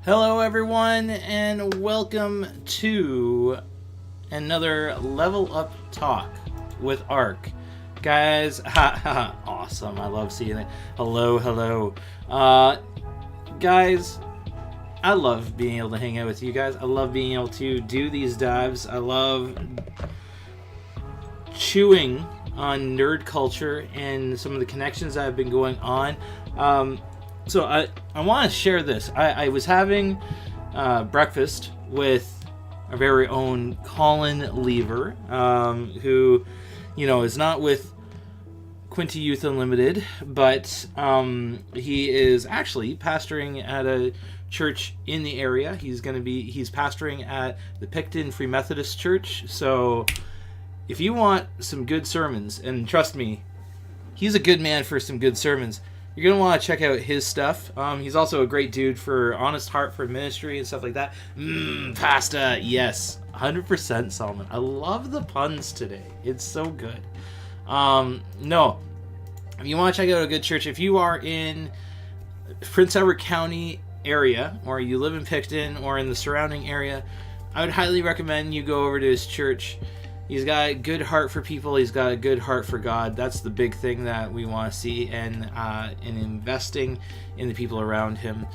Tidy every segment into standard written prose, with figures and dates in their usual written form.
Hello everyone, and welcome to another Level Up Talk with Ark. Guys, awesome, I love seeing it. Hello. Guys, I love being able to hang out with you guys. I love being able to do these dives. I love chewing on nerd culture and some of the connections that have been going on. So I want to share this. I was having breakfast with our very own Colin Lever, who, is not with Quinty Youth Unlimited, but he is actually pastoring at a church in the area. He's pastoring at the Picton Free Methodist Church. So if you want some good sermons, and trust me, he's a good man for some good sermons, you're going to want to check out his stuff. He's also a great dude for Honest Heart for Ministry and stuff like that. Pasta, yes. 100% Solomon. I love the puns today. It's so good. No. If you want to check out a good church, if you are in Prince Edward County area, or you live in Picton or in the surrounding area, I would highly recommend you go over to his church. He's got a good heart for people. He's got a good heart for God. That's the big thing that we want to see, and in investing in the people around him.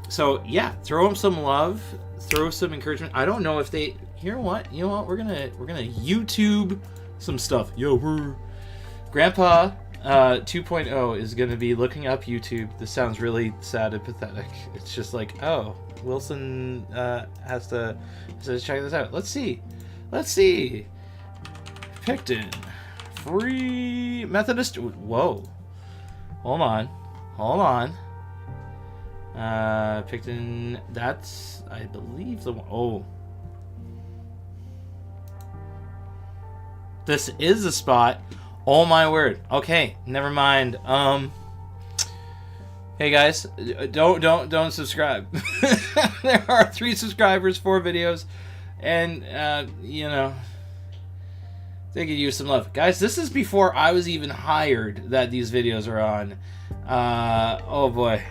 So yeah, throw him some love, throw some encouragement. I don't know if they. You know what? We're gonna YouTube some stuff. Grandpa 2.0 is gonna be looking up YouTube. This sounds really sad and pathetic. It's just like, oh, Wilson has to check this out. Let's see. Picton Free Methodist. Whoa. Hold on. Picton. That's, I believe, the one. Oh. This is the spot. Oh my word. Okay, never mind. Hey guys, don't subscribe. There are 3 subscribers, 4 videos. And, they could use some love. Guys, this is before I was even hired that these videos are on. Oh boy.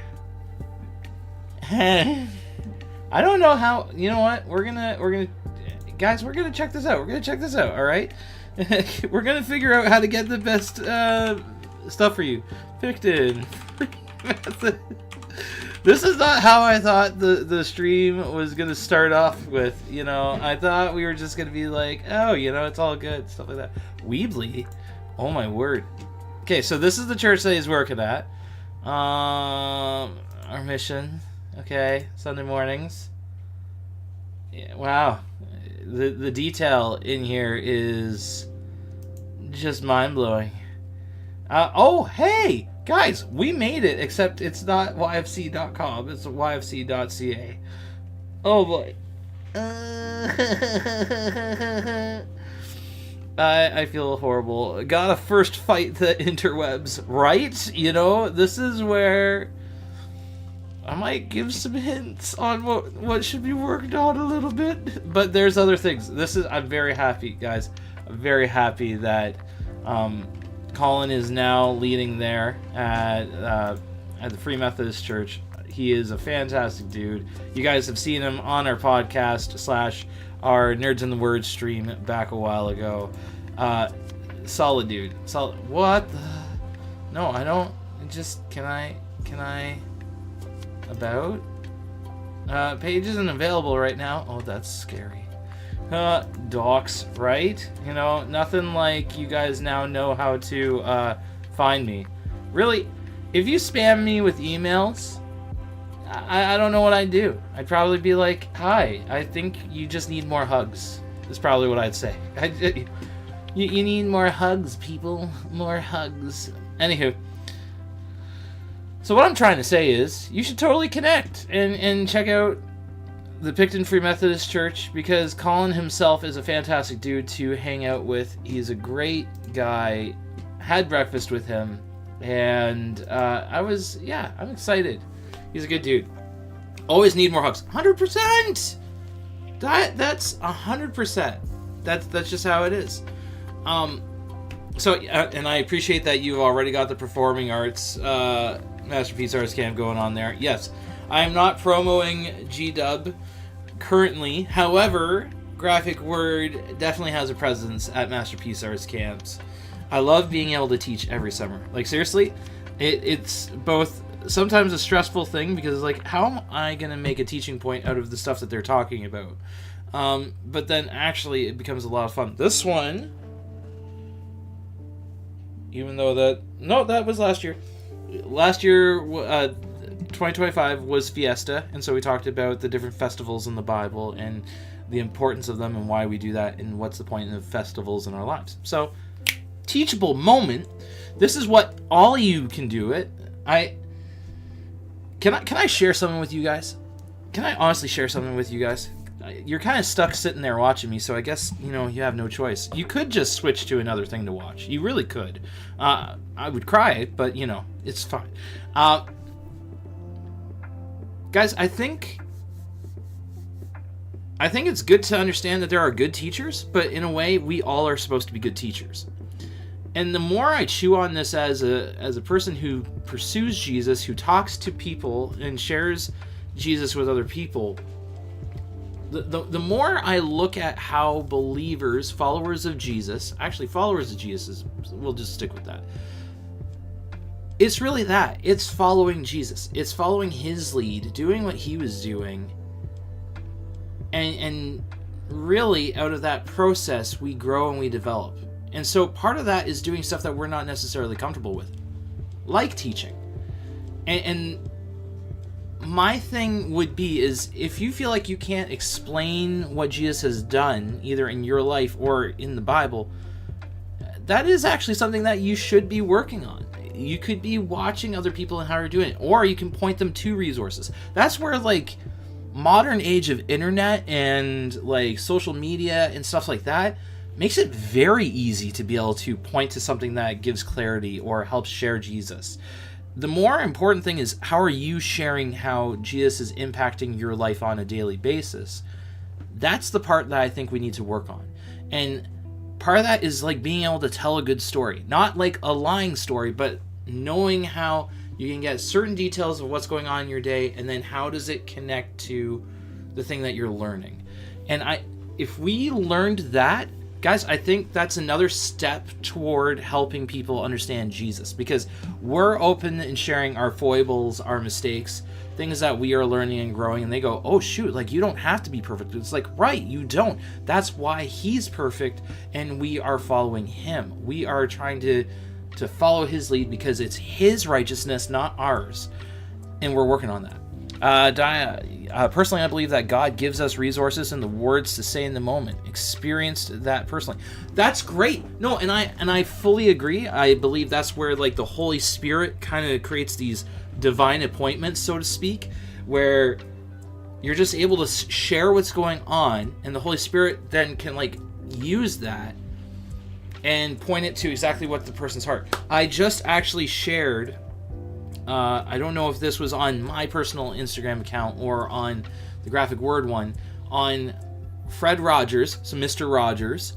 I don't know how, you know what? We're gonna check this out. All right. We're gonna figure out how to get the best, stuff for you. Picton. This is not how I thought the stream was going to start off with, I thought we were just going to be like, oh, it's all good, stuff like that. Weebly? Oh my word. Okay, so this is the church that he's working at. Our mission. Okay, Sunday mornings. Yeah, wow. The detail in here is just mind-blowing. Oh, hey! Guys, we made it, except it's not yfc.com, it's yfc.ca. Oh boy. I feel horrible. Gotta first fight the interwebs, right? This is where I might give some hints on what should be worked on a little bit. But there's other things. I'm very happy, guys. I'm very happy that Colin is now leading there at the Free Methodist Church. He is a fantastic dude. You guys have seen him on our podcast / our Nerds in the Word stream back a while ago. Solid dude. Solid. What? No, I don't. Just can I? About? Page isn't available right now. Oh, that's scary. Docs, right? Nothing like you guys now know how to find me. Really, if you spam me with emails, I don't know what I'd do. I'd probably be like, hi, I think you just need more hugs. Is probably what I'd say. You need more hugs, people. More hugs. Anywho. So what I'm trying to say is, you should totally connect and check out the Picton Free Methodist Church, because Colin himself is a fantastic dude to hang out with. He's a great guy. Had breakfast with him, and I'm excited. He's a good dude. Always need more hugs. 100%. That's 100%. That's just how it is. So, and I appreciate that you've already got the performing arts Masterpiece Arts Camp going on there. Yes. I'm not promoting G-Dub currently. However, Graphic Word definitely has a presence at Masterpiece Arts camps. I love being able to teach every summer. Like, seriously, it's both sometimes a stressful thing because it's like, how am I going to make a teaching point out of the stuff that they're talking about? But then actually it becomes a lot of fun. This one, even though that was last year. Last year, 2025 was Fiesta, and so we talked about the different festivals in the Bible and the importance of them and why we do that and what's the point of festivals in our lives. So, teachable moment. This is what all you can do it. Can I share something with you guys? Can I honestly share something with you guys? You're kind of stuck sitting there watching me, so I guess, you have no choice. You could just switch to another thing to watch. You really could. I would cry, but, it's fine. Guys, I think it's good to understand that there are good teachers, but in a way, we all are supposed to be good teachers. And the more I chew on this as a person who pursues Jesus, who talks to people and shares Jesus with other people, the more I look at how believers, followers of Jesus, we'll just stick with that. It's really that. It's following Jesus. It's following his lead, doing what he was doing. And really, out of that process, we grow and we develop. And so part of that is doing stuff that we're not necessarily comfortable with, like teaching. And my thing would be is if you feel like you can't explain what Jesus has done, either in your life or in the Bible, that is actually something that you should be working on. You could be watching other people and how they're doing it, or you can point them to resources. That's where, like, modern age of internet and, like, social media and stuff like that makes it very easy to be able to point to something that gives clarity or helps share Jesus. The more important thing is, how are you sharing how Jesus is impacting your life on a daily basis? That's the part that I think we need to work on. And part of that is like being able to tell a good story. Not like a lying story, but knowing how you can get certain details of what's going on in your day, and then how does it connect to the thing that you're learning. And if we learned that, guys, I think that's another step toward helping people understand Jesus, because we're open in sharing our foibles, our mistakes, things that we are learning and growing, and they go, oh shoot, like, you don't have to be perfect. It's like, right, you don't. That's why he's perfect, and we are following him. We are trying to follow his lead because it's his righteousness, not ours, and we're working on that. Personally, I believe that God gives us resources and the words to say in the moment. Experienced that personally. That's great. No, and I fully agree. I believe that's where, like, the Holy Spirit kind of creates these divine appointments, so to speak, where you're just able to share what's going on, and the Holy Spirit then can, like, use that and point it to exactly what the person's heart. I just actually shared, I don't know if this was on my personal Instagram account or on the Graphic Word one, on Fred Rogers, so Mr. Rogers,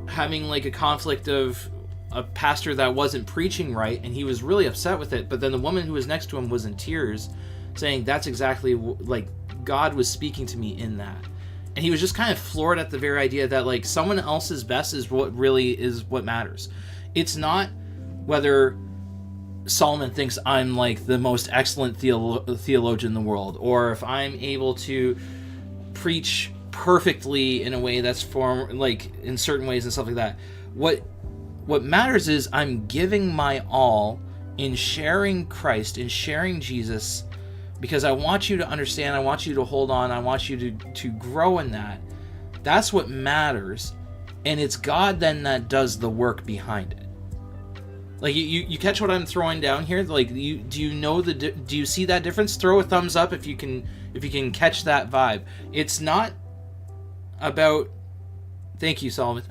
having like a conflict of a pastor that wasn't preaching right, and he was really upset with it, but then the woman who was next to him was in tears, saying that's exactly like God was speaking to me in that. And he was just kind of floored at the very idea that, like, someone else's best is what really is what matters. It's not whether Solomon thinks I'm, like, the most excellent theologian in the world, or if I'm able to preach perfectly in a way that's like, in certain ways and stuff like that. What matters is I'm giving my all in sharing Christ, in sharing Jesus, because I want you to understand, I want you to hold on, I want you to grow in that. That's what matters, and it's God then that does the work behind it. Like, you catch what I'm throwing down here? Like, do you see that difference? Throw a thumbs up if you can catch that vibe. It's not about, thank you, Solomon.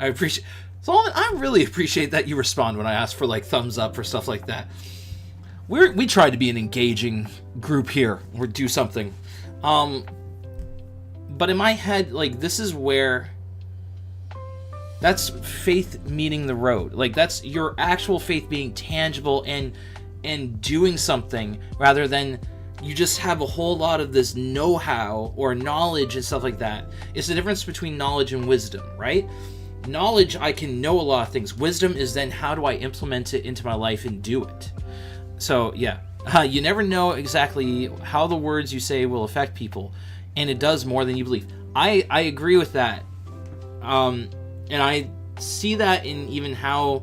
Solomon, I really appreciate that you respond when I ask for, like, thumbs up for stuff like that. We try to be an engaging group here, or do something. But in my head, like, this is where that's faith meeting the road. Like, that's your actual faith being tangible and doing something, rather than you just have a whole lot of this know-how or knowledge and stuff like that. It's the difference between knowledge and wisdom, right? Knowledge, I can know a lot of things. Wisdom is then how do I implement it into my life and do it. So yeah, you never know exactly how the words you say will affect people, and it does more than you believe. I agree with that, and I see that in even how,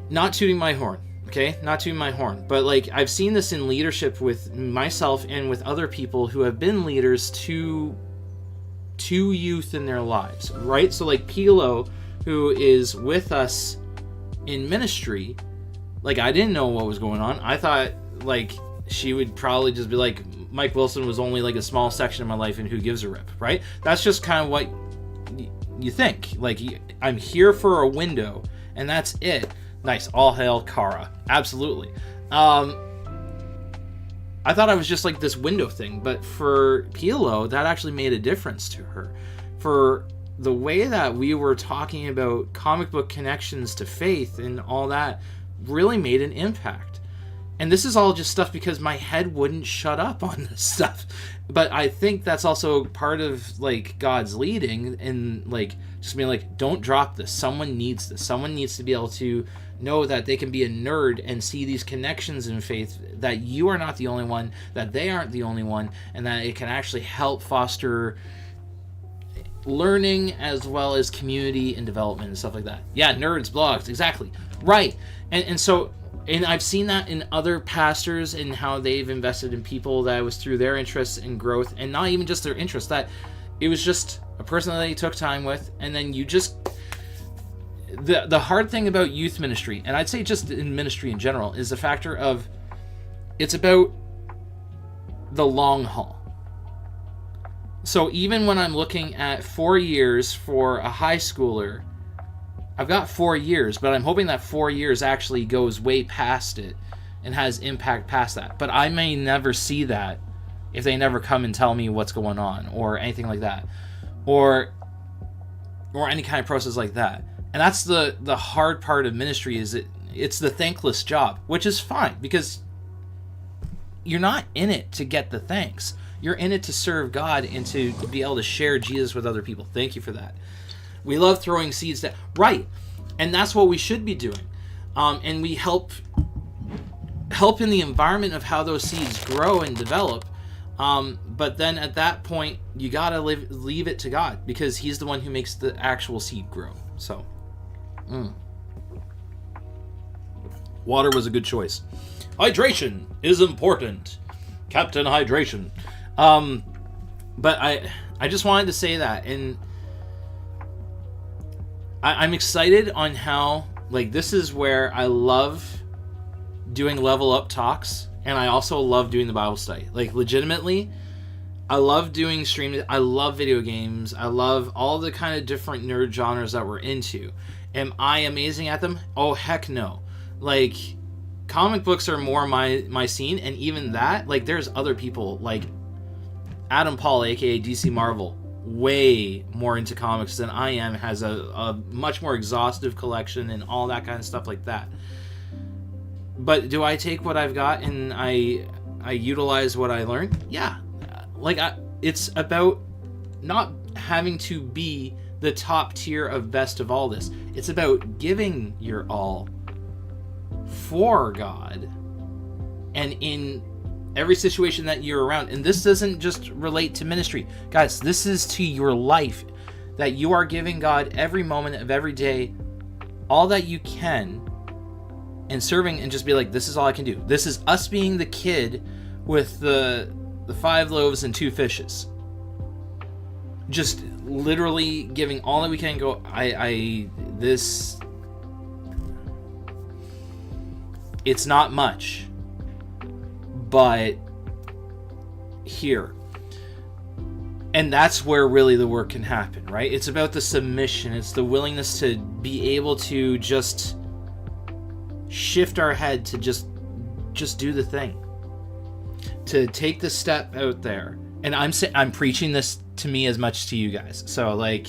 not tooting my horn, okay? Not tooting my horn, but like I've seen this in leadership with myself and with other people who have been leaders to youth in their lives, right? So like Pilo, who is with us in ministry, like I didn't know what was going on. I thought like she would probably just be like, Mike Wilson was only like a small section of my life and who gives a rip, right? That's just kind of what you think. Like, I'm here for a window and that's it. Nice. All hail Kara. Absolutely. I thought I was just like this window thing, but for Pilo, that actually made a difference to her. For the way that we were talking about comic book connections to faith and all that really made an impact. And this is all just stuff because my head wouldn't shut up on this stuff. But I think that's also part of like God's leading and like just being like, don't drop this. Someone needs this. Someone needs to be able to know that they can be a nerd and see these connections in faith, that you are not the only one, that they aren't the only one, and that it can actually help foster learning as well as community and development and stuff like that. Yeah, nerds, blogs, exactly. Right. And so, and I've seen that in other pastors and how they've invested in people that was through their interests and growth, and not even just their interests, that it was just a person that you took time with, and then you just... The hard thing about youth ministry, and I'd say just in ministry in general, is the factor of it's about the long haul. So even when I'm looking at 4 years for a high schooler, I've got 4 years, but I'm hoping that 4 years actually goes way past it and has impact past that. But I may never see that if they never come and tell me what's going on or anything like that, or any kind of process like that. And that's the hard part of ministry, is it's the thankless job, which is fine because you're not in it to get the thanks. You're in it to serve God and to be able to share Jesus with other people. Thank you for that. We love throwing seeds down. Right. And that's what we should be doing. And we help in the environment of how those seeds grow and develop. But then at that point, you got to leave it to God, because he's the one who makes the actual seed grow. So, water was a good choice. Hydration is important. Captain Hydration. But I just wanted to say that, and I'm excited on how, like, this is where I love doing level up talks, and I also love doing the Bible study. Like, legitimately, I love doing streaming. I love video games. I love all the kind of different nerd genres that we're into. Am I amazing at them? Oh, heck no. Like, comic books are more my scene, and even that, like, there's other people, like Adam Paul, aka DC Marvel, way more into comics than I am, has a much more exhaustive collection and all that kind of stuff like that. But do I take what I've got and I utilize what I learned? Yeah. Like, it's about not having to be the top tier of best of all this. It's about giving your all for God and in every situation that you're around. And this doesn't just relate to ministry. Guys, this is to your life, that you are giving God every moment of every day all that you can, and serving, and just be like, this is all I can do. This is us being the kid with the 5 loaves and 2 fishes. Just literally giving all that we can. Go, it's not much, but here. And that's where really the work can happen, right? It's about the submission. It's the willingness to be able to just shift our head to just do the thing. To take the step out there. And I'm preaching this to me as much to you guys. So, like,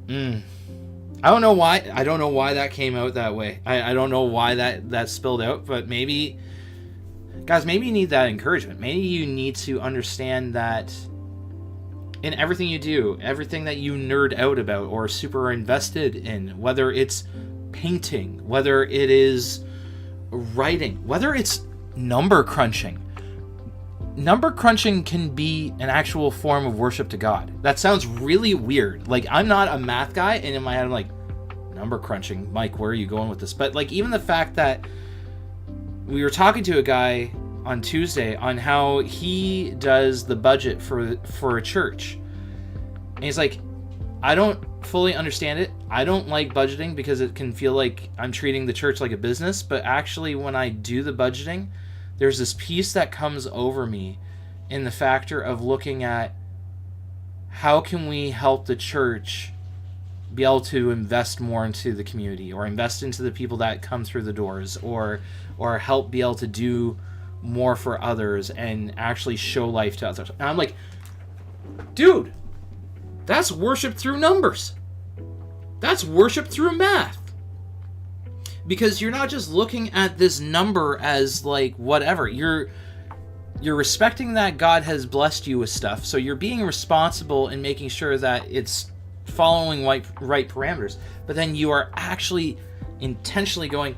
I I don't know why. I don't know why that came out that way. I don't know why that spilled out. But maybe, guys, maybe you need that encouragement. Maybe you need to understand that in everything you do, everything that you nerd out about or super invested in, whether it's painting, whether it is writing, whether it's number crunching. Number crunching can be an actual form of worship to God. That sounds really weird. Like, I'm not a math guy, and in my head I'm like, number crunching, Mike, where are you going with this? But like, even the fact that we were talking to a guy on Tuesday on how he does the budget for a church, and he's like, I don't fully understand it. I don't like budgeting because it can feel like I'm treating the church like a business, but actually when I do the budgeting, there's this piece that comes over me in the factor of looking at how can we help the church be able to invest more into the community, or invest into the people that come through the doors, or help be able to do more for others and actually show life to others. And I'm like, dude, that's worship through numbers. That's worship through math. Because you're not just looking at this number as like whatever. You're respecting that God has blessed you with stuff. So you're being responsible in making sure that it's following right parameters. But then you are actually intentionally going,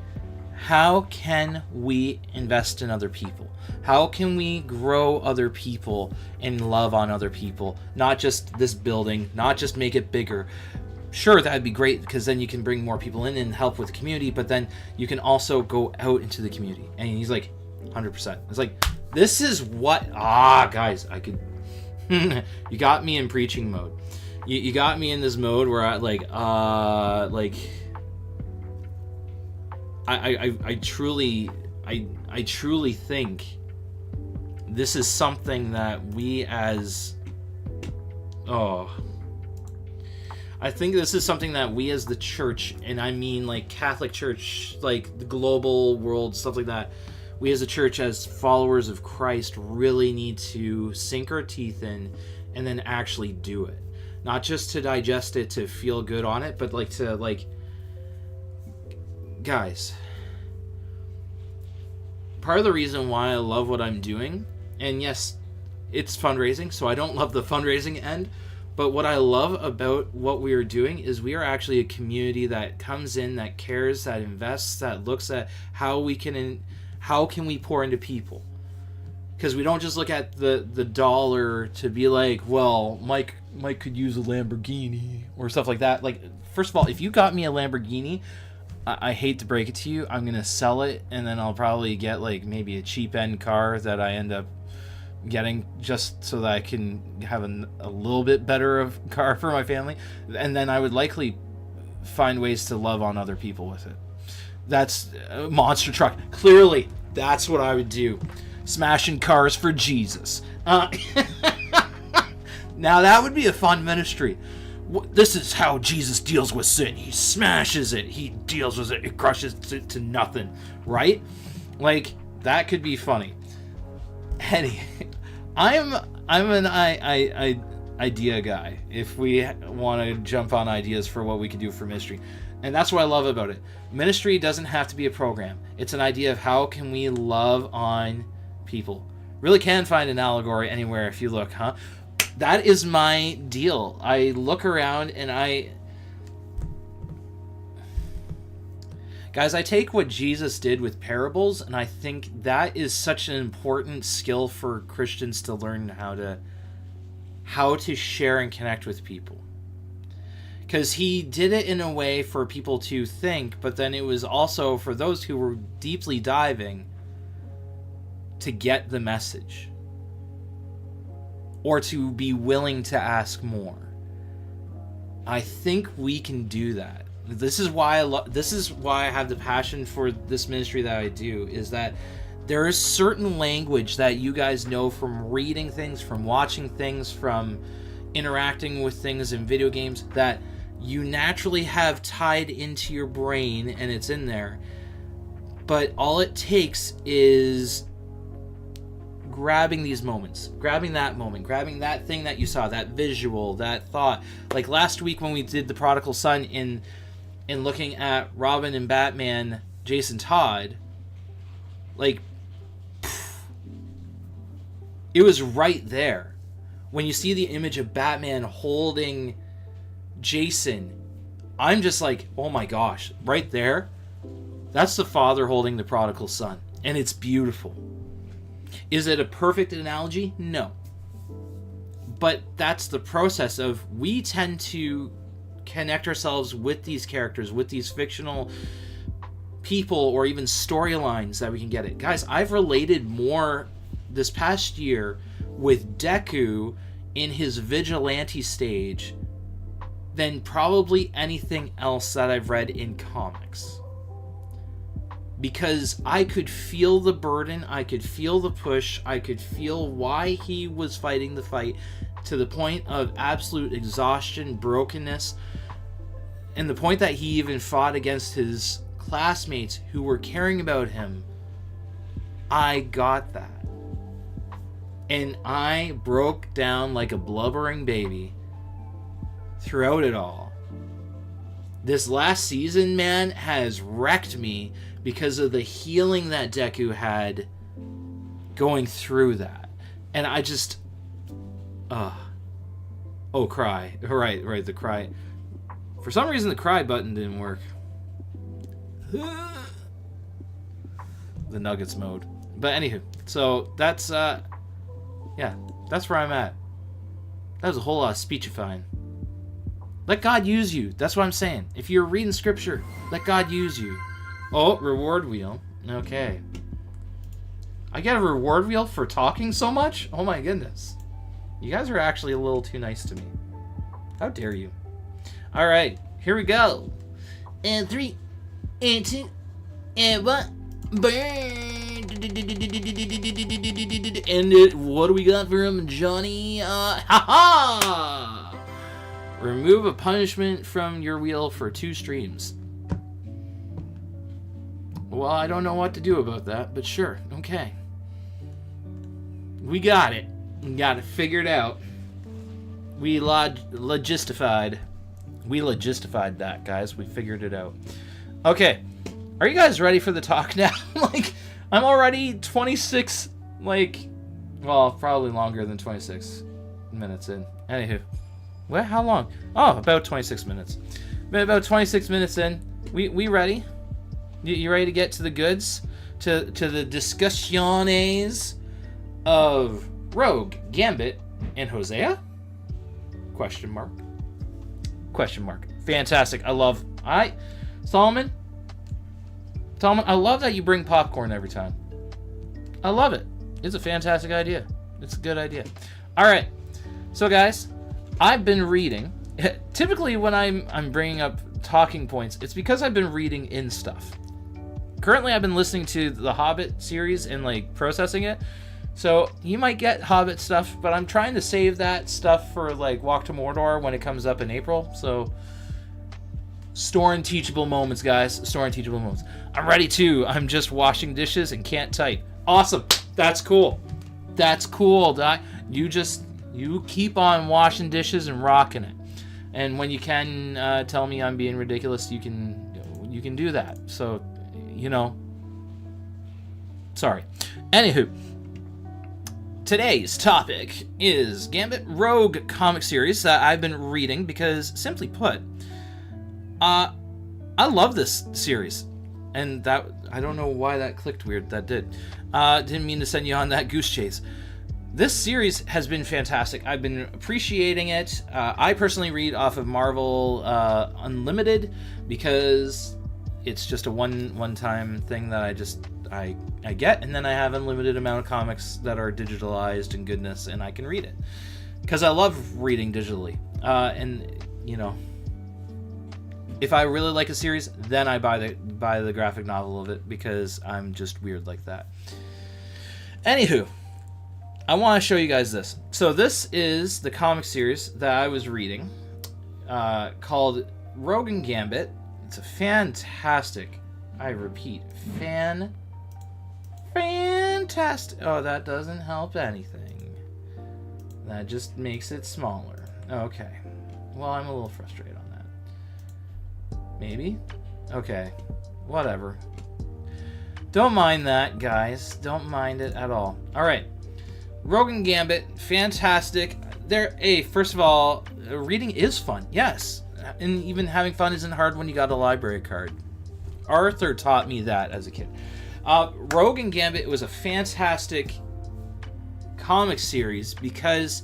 how can we invest in other people? How can we grow other people and love on other people? Not just this building, not just make it bigger. Sure, that'd be great, because then you can bring more people in and help with the community, but then you can also go out into the community. And he's like, 100%. It's like, this is what... guys, I could... You got me in preaching mode. You got me in this mode where I truly think this is something that we as I think this is something that we as the church, and I mean like Catholic Church, like the global world, stuff like that, we as a church, as followers of Christ, really need to sink our teeth in and then actually do it. Not just to digest it, to feel good on it, but like to like... Guys, part of the reason why I love what I'm doing, and yes, it's fundraising, so I don't love the fundraising end, but what I love about what we are doing is we are actually a community that comes in, that cares, that invests, that looks at how can we pour into people. Because we don't just look at the dollar to be like, well, Mike could use a Lamborghini or stuff like that. Like, first of all, if you got me a Lamborghini, I hate to break it to you, I'm going to sell it, and then I'll probably get like maybe a cheap end car that I end up getting just so that I can have a little bit better of car for my family. And then I would likely find ways to love on other people with it. That's a monster truck. Clearly, that's what I would do. Smashing cars for Jesus. Now that would be a fun ministry. This is how Jesus deals with sin. He smashes it. He deals with it. He crushes it to nothing. Right? Like, that could be funny. Eddie, I'm an idea guy. If we want to jump on ideas for what we could do for ministry. And that's what I love about it. Ministry doesn't have to be a program. It's an idea of how can we love on people. Really can find an allegory anywhere if you look, huh? That is my deal. I look around and Guys, I take what Jesus did with parables, and I think that is such an important skill for Christians to learn how to share and connect with people. Because he did it in a way for people to think, but then it was also for those who were deeply diving to get the message. Or to be willing to ask more. I think we can do that. This is why I have the passion for this ministry that I do, is that there is certain language that you guys know from reading things, from watching things, from interacting with things in video games, that you naturally have tied into your brain and it's in there. But all it takes is grabbing these moments, grabbing that moment, grabbing that thing that you saw, that visual, that thought. Like last week when we did the prodigal son in and looking at Robin and Batman, Jason Todd, like, it was right there. When you see the image of Batman holding Jason, I'm just like, oh my gosh, right there, that's the father holding the prodigal son. And it's beautiful. Is it a perfect analogy? No. But that's the process of, we tend to connect ourselves with these characters, with these fictional people, or even storylines that we can get it. Guys, I've related more this past year with Deku in his vigilante stage than probably anything else that I've read in comics. Because I could feel the burden, I could feel the push, I could feel why he was fighting the fight to the point of absolute exhaustion, brokenness, and the point that he even fought against his classmates who were caring about him. I got that. And I broke down like a blubbering baby throughout it all. This last season, man, has wrecked me because of the healing that Deku had going through that. And I just... Oh, cry. Right, the cry. For some reason, the cry button didn't work. The Nuggets mode. But anywho, so that's... yeah, that's where I'm at. That was a whole lot of speechifying. Let God use you. That's what I'm saying. If you're reading scripture, let God use you. Oh, reward wheel. Okay. I get a reward wheel for talking so much? Oh my goodness. You guys are actually a little too nice to me. How dare you? Alright, here we go. And 3, and 2, and 1. And what do we got from Johnny? Ha-ha! Remove a punishment from your wheel for 2 streams. Well, I don't know what to do about that, but sure, okay. We got it. We got it figured out. We logistified. We logistified that, guys. We figured it out. Okay. Are you guys ready for the talk now? Like, I'm already 26, well, probably longer than 26 minutes in. Anywho. What? How long? Oh, about 26 minutes. Been about 26 minutes in. We ready? You ready to get to the goods? To the discussiones of Rogue, Gambit, and Hosea? Question mark. Question mark. Fantastic. Solomon, I love that you bring popcorn every time. I love it. It's a fantastic idea. It's a good idea. All right. So, guys, I've been reading. Typically, when I'm bringing up talking points, it's because I've been reading in stuff. Currently, I've been listening to the Hobbit series and processing it. So you might get Hobbit stuff, but I'm trying to save that stuff for Walk to Mordor when it comes up in April. So storing teachable moments, guys. Storing teachable moments. I'm ready too. I'm just washing dishes and can't type. Awesome. That's cool. That's cool, Doc. You keep on washing dishes and rocking it. And when you can tell me I'm being ridiculous, you can do that. So, sorry. Anywho, today's topic is Gambit Rogue comic series that I've been reading because, simply put, I love this series. And that, I don't know why that clicked weird. That did. Didn't mean to send you on that goose chase. This series has been fantastic. I've been appreciating it. I personally read off of Marvel Unlimited because it's just a one-time thing that I get, and then I have unlimited amount of comics that are digitalized and goodness, and I can read it because I love reading digitally. And if I really like a series, then I buy the graphic novel of it because I'm just weird like that. Anywho, I want to show you guys this. So this is the comic series that I was reading called Rogue and Gambit. It's a fantastic, I repeat, fantastic. Oh, that doesn't help anything. That just makes it smaller. Okay. Well, I'm a little frustrated on that. Maybe? Okay. Whatever. Don't mind that, guys. Don't mind it at all. Alright. Rogue and Gambit. Fantastic. First of all, reading is fun. Yes. And even having fun isn't hard when you got a library card. Arthur taught me that as a kid. Rogue and Gambit was a fantastic comic series because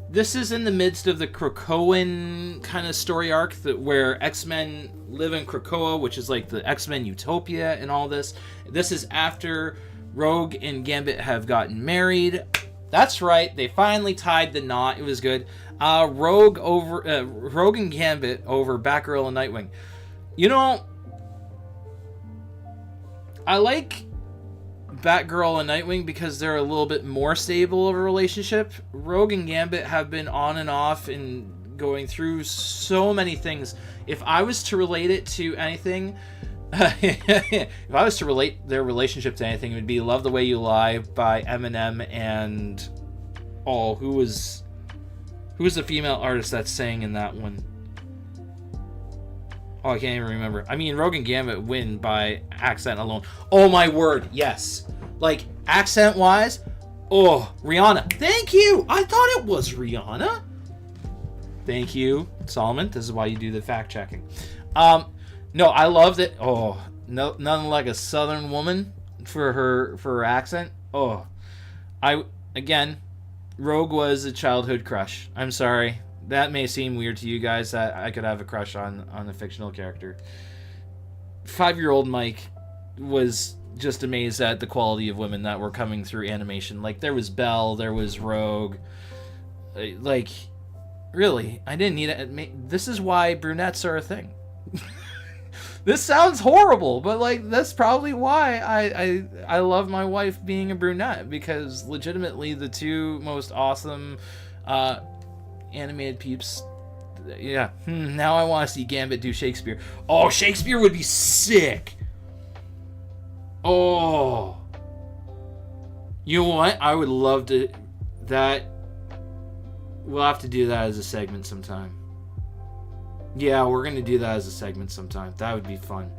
this is in the midst of the Krakoan kind of story arc where X-Men live in Krakoa, which is like the X-Men utopia and all this. This is after Rogue and Gambit have gotten married. That's right, they finally tied the knot. It was good. Rogue and Gambit over Batgirl and Nightwing. You know, I like Batgirl and Nightwing because they're a little bit more stable of a relationship. Rogue and Gambit have been on and off and going through so many things. If I was to relate it to anything, if I was to relate their relationship to anything, it would be Love the Way You Lie by Eminem and who was the female artist that sang in that one? Oh, I can't even remember. I mean, Rogue and Gambit win by accent alone. Oh my word, yes. Like, accent-wise, Rihanna. Thank you! I thought it was Rihanna. Thank you, Solomon. This is why you do the fact-checking. No, I loved it. Oh, no, nothing like a Southern woman for her accent. Again, Rogue was a childhood crush. I'm sorry. That may seem weird to you guys that I could have a crush on a fictional character. 5-year-old Mike was just amazed at the quality of women that were coming through animation. Like, there was Belle, there was Rogue. Like, really, I didn't need it. This is why brunettes are a thing. This sounds horrible, but like that's probably why I love my wife being a brunette, because legitimately the two most awesome animated peeps. Yeah. Now I want to see Gambit do Shakespeare. Oh, Shakespeare would be sick. Oh. You know what? I would love to. We'll have to do that as a segment sometime. Yeah, we're going to do that as a segment sometime. That would be fun.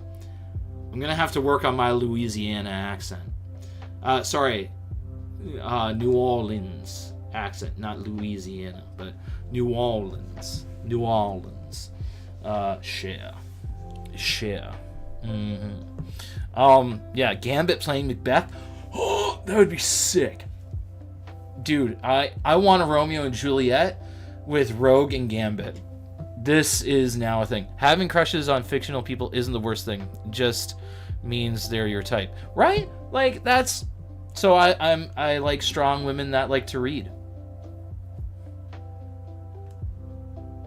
I'm going to have to work on my Louisiana accent. New Orleans accent. Not Louisiana, but New Orleans. New Orleans. Share. Yeah, Gambit playing Macbeth. Oh, that would be sick. Dude, I want a Romeo and Juliet with Rogue and Gambit. This is now a thing. Having crushes on fictional people isn't the worst thing. It just means they're your type, right? Like that's. So I like strong women that like to read.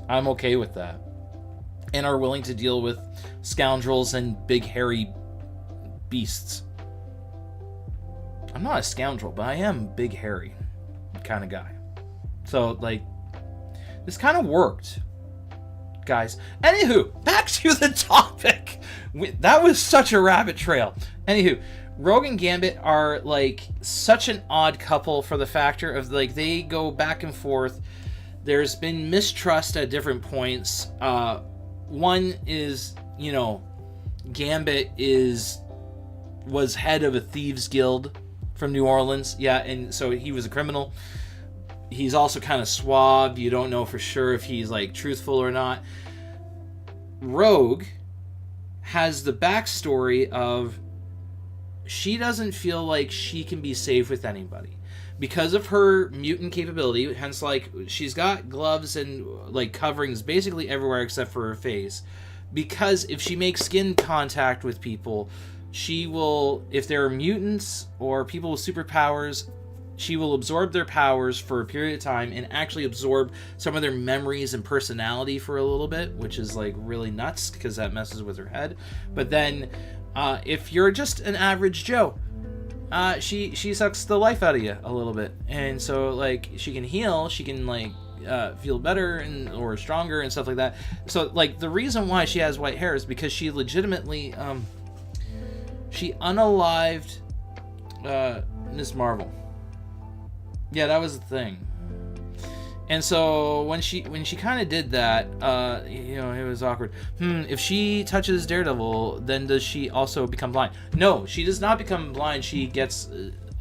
I'm okay with that, and are willing to deal with scoundrels and big hairy beasts. I'm not a scoundrel, but I am big hairy kind of guy. So like, this kind of worked. Guys. Anywho, back to the topic. That was such a rabbit trail. Anywho, Rogue and Gambit are like such an odd couple for the factor of like they go back and forth. There's been mistrust at different points. One is, you know, Gambit was head of a thieves guild from New Orleans. Yeah, and so he was a criminal. He's also kind of suave. You don't know for sure if he's like truthful or not. Rogue has the backstory of she doesn't feel like she can be safe with anybody because of her mutant capability. Hence, like, she's got gloves and like coverings basically everywhere except for her face. Because if she makes skin contact with people, she will, if they're mutants or people with superpowers, she will absorb their powers for a period of time and actually absorb some of their memories and personality for a little bit, which is like really nuts because that messes with her head. But then if you're just an average Joe, she sucks the life out of you a little bit. And so like she can heal, she can like feel better or stronger and stuff like that. So like the reason why she has white hair is because she legitimately she unalived Miss Marvel. Yeah, that was the thing. And so when she kind of did that, it was awkward. If she touches Daredevil, then does she also become blind? No, she does not become blind. She gets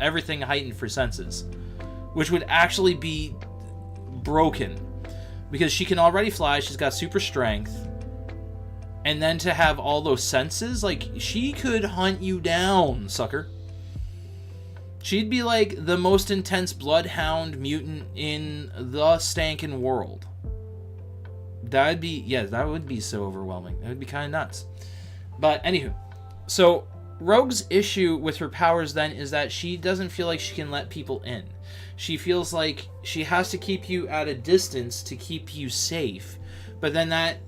everything heightened for senses, which would actually be broken because she can already fly. She's got super strength. And then to have all those senses, like, she could hunt you down, sucker. She'd be like the most intense bloodhound mutant in the stankin' world. That would be so overwhelming. That would be kind of nuts. But anywho, so Rogue's issue with her powers then is that she doesn't feel like she can let people in. She feels like she has to keep you at a distance to keep you safe. But then that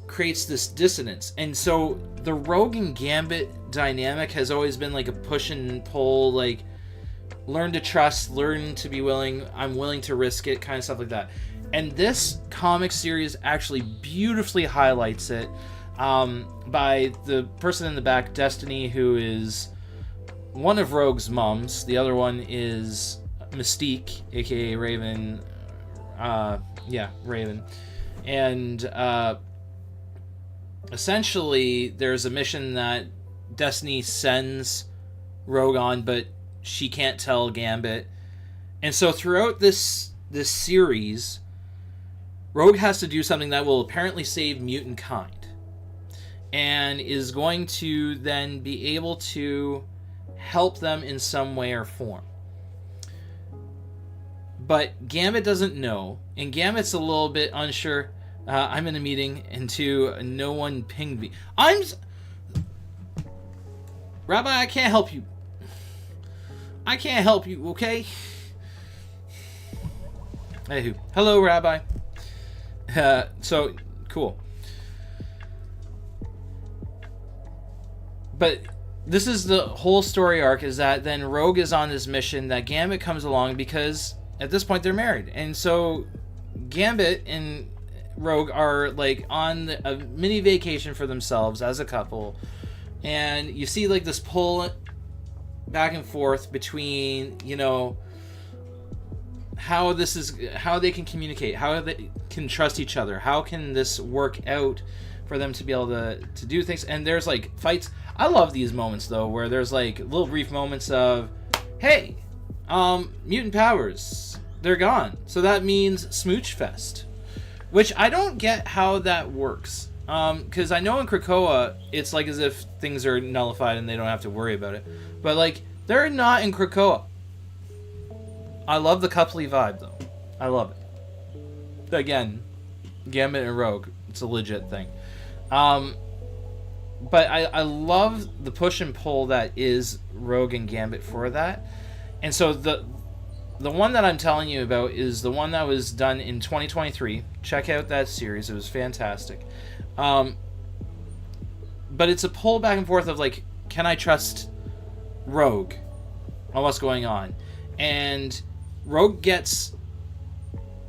creates this dissonance. And so the Rogue and Gambit dynamic has always been like a push and pull, like learn to trust, learn to be willing, I'm willing to risk it, kind of stuff like that. And this comic series actually beautifully highlights it by the person in the back, Destiny, who is one of Rogue's moms. The other one is Mystique, aka Raven. Raven. And essentially, there's a mission that Destiny sends Rogue on, but she can't tell Gambit. And so throughout this series, Rogue has to do something that will apparently save mutant kind, and is going to then be able to help them in some way or form. But Gambit doesn't know, and Gambit's a little bit unsure. I'm in a meeting, and no one pinged me. Rabbi, I can't help you. I can't help you, okay? Anywho, hello, Rabbi. So, cool. But this is the whole story arc, is that then Rogue is on this mission that Gambit comes along because at this point they're married. And so Gambit and Rogue are like on a mini vacation for themselves as a couple, and you see like this pull back and forth between, how they can communicate, how they can trust each other, how can this work out for them to be able to do things. And there's like fights. I love these moments though, where there's like little brief moments of, hey, mutant powers, they're gone, so that means Smooch Fest. Which I don't get how that works. Because I know in Krakoa, it's like as if things are nullified and they don't have to worry about it. But, like, they're not in Krakoa. I love the coupley vibe, though. I love it. Again, Gambit and Rogue, it's a legit thing. But I love the push and pull that is Rogue and Gambit for that. And so the one that I'm telling you about is the one that was done in 2023. Check out that series. It was fantastic. But it's a pull back and forth of, like, can I trust Rogue on what's going on? And Rogue gets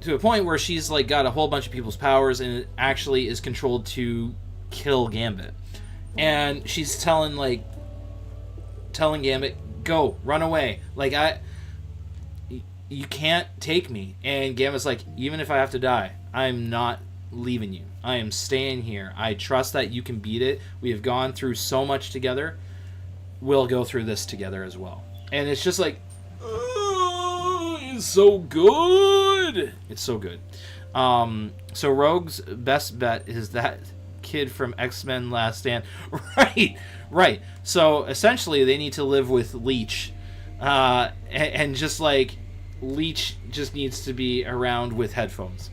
to a point where she's, like, got a whole bunch of people's powers and it actually is controlled to kill Gambit. And she's telling Gambit, go, run away. Like, you can't take me. And Gambit's like, even if I have to die, I'm not leaving you. I am staying here. I trust that you can beat it. We have gone through so much together. We'll go through this together as well. And it's just like, it's so good. It's so good. So Rogue's best bet is that kid from X-Men Last Stand. Right. So essentially they need to live with Leech. And just like, Leech just needs to be around with headphones.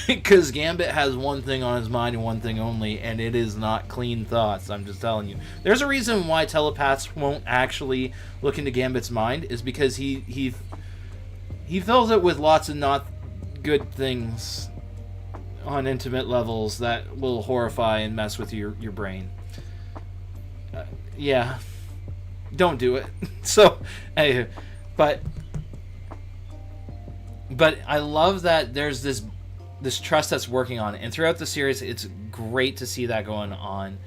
Because Gambit has one thing on his mind and one thing only, and it is not clean thoughts. I'm just telling you. There's a reason why telepaths won't actually look into Gambit's mind, is because he fills it with lots of not good things on intimate levels that will horrify and mess with your brain. Yeah. Don't do it. So, anyway, but I love that there's this trust that's working on it. And throughout the series, it's great to see that going on.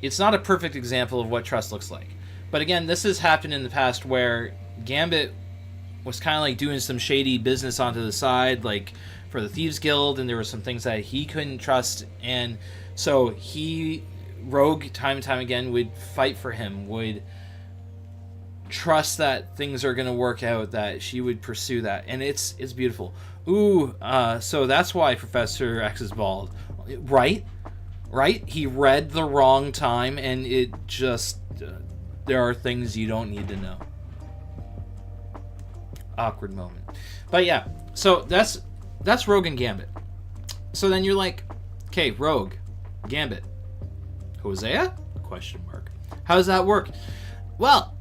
It's not a perfect example of what trust looks like. But again, this has happened in the past where Gambit was kind of like doing some shady business onto the side, like for the Thieves Guild, and there were some things that he couldn't trust, and so Rogue, time and time again, would fight for him, would trust that things are going to work out, that she would pursue that, and it's beautiful. Ooh, so that's why Professor X is bald, right? He read the wrong time, and it just there are things you don't need to know. Awkward moment. But yeah, so that's Rogue and Gambit. So then you're like, okay, Rogue, Gambit, Hosea? Question mark. How does that work? Well,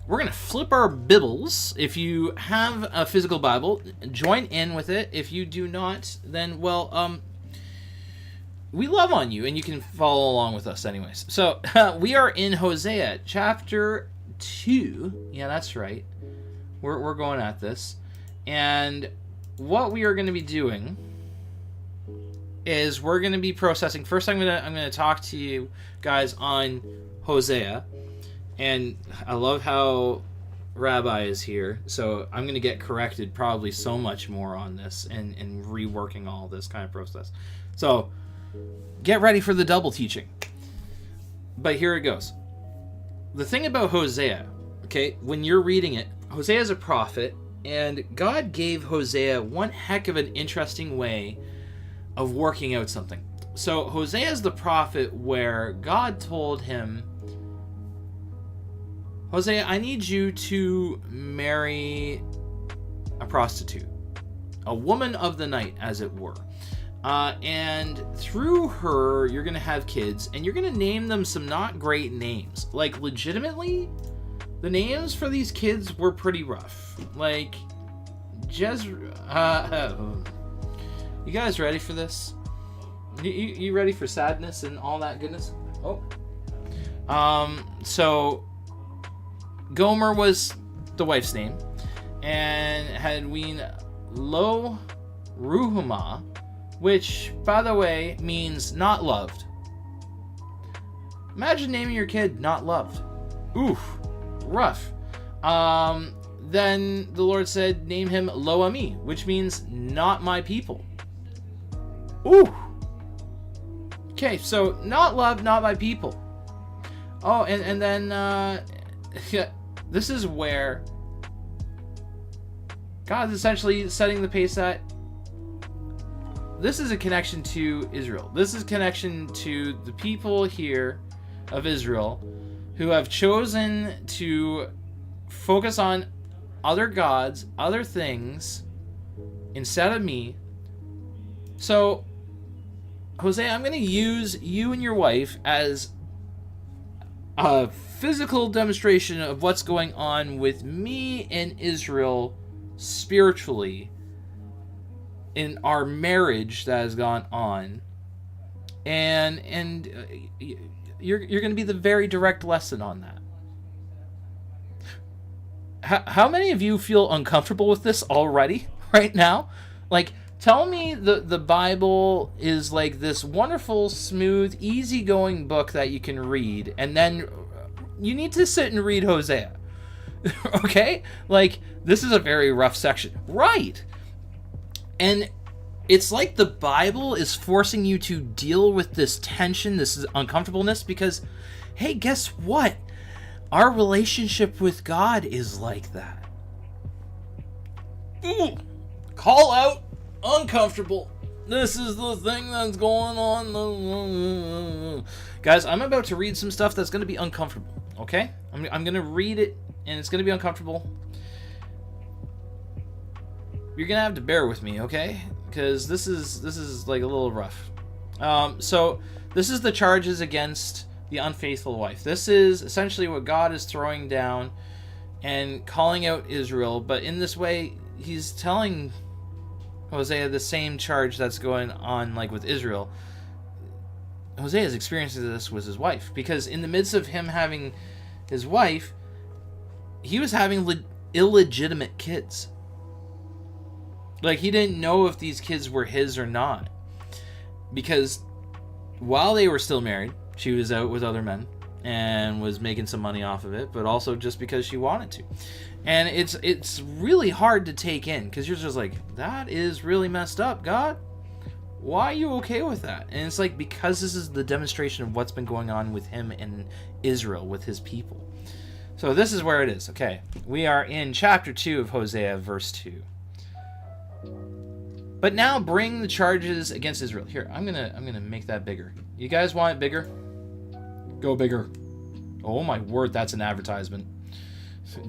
we're going to flip our Bibles. If you have a physical Bible, join in with it. If you do not, then, well, we love on you, and you can follow along with us anyways. So, we are in Hosea, chapter 2. Yeah, that's right. We're going at this. And what we are going to be doing is we're going to be processing. First, I'm going to talk to you guys on Hosea. And I love how Rabbi is here, so I'm going to get corrected probably so much more on this and reworking all this kind of process. So get ready for the double teaching. But here it goes. The thing about Hosea, okay, when you're reading it, Hosea is a prophet, and God gave Hosea one heck of an interesting way of working out something. So Hosea is the prophet where God told him, Hosea, I need you to marry a prostitute, a woman of the night, as it were. And through her, you're going to have kids, and you're going to name them some not great names. Like, legitimately, the names for these kids were pretty rough. Like, you guys ready for this? You ready for sadness and all that goodness? So Gomer was the wife's name, and had weaned Lo Ruhumah, which, by the way, means not loved. Imagine naming your kid not loved. Oof, rough. Then the Lord said, name him Lo Ami, which means not my people. Ooh. Okay, so not loved, not my people. Oh, and then this is where God is essentially setting the pace that this is a connection to Israel. This is a connection to the people here of Israel who have chosen to focus on other gods, other things, instead of me. So, Hosea, I'm going to use you and your wife as a physical demonstration of what's going on with me and Israel spiritually in our marriage that has gone on, and you're going to be the very direct lesson on that. How many of you feel uncomfortable with this already right now? Like, tell me the Bible is like this wonderful, smooth, easygoing book that you can read, and then you need to sit and read Hosea. Okay? Like, this is a very rough section. Right. And it's like the Bible is forcing you to deal with this tension, this uncomfortableness, because, hey, guess what? Our relationship with God is like that. Ooh. Call out, uncomfortable. This is the thing that's going on. Guys, I'm about to read some stuff that's going to be uncomfortable, okay? I'm going to read it, and it's going to be uncomfortable. You're going to have to bear with me, okay? Because this is like a little rough. So this is the charges against the unfaithful wife. This is essentially what God is throwing down and calling out Israel, but in this way, he's telling Hosea the same charge that's going on like with Israel. Hosea's experiencing this with his wife, because in the midst of him having his wife, he was having illegitimate kids. Like, he didn't know if these kids were his or not, because while they were still married, she was out with other men and was making some money off of it, but also just because she wanted to. And it's really hard to take in, because you're just like, that is really messed up, God. Why are you okay with that? And it's like, because this is the demonstration of what's been going on with him in Israel, with his people. So this is where it is. Okay, we are in chapter 2 of Hosea, verse 2. But now bring the charges against Israel. Here, I'm gonna make that bigger. You guys want it bigger? Go bigger. Oh my word, that's an advertisement.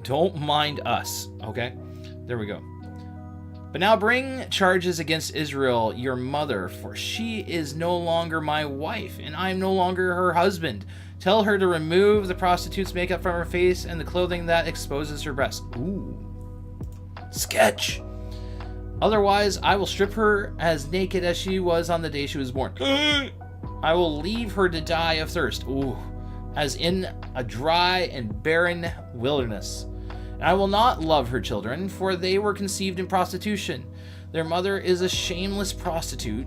Don't mind us, okay? There we go. But now bring charges against Israel, your mother, for she is no longer my wife, and I am no longer her husband. Tell her to remove the prostitute's makeup from her face and the clothing that exposes her breasts. Ooh. Sketch. Otherwise, I will strip her as naked as she was on the day she was born. I will leave her to die of thirst. Ooh. As in a dry and barren wilderness. And I will not love her children, for they were conceived in prostitution. Their mother is a shameless prostitute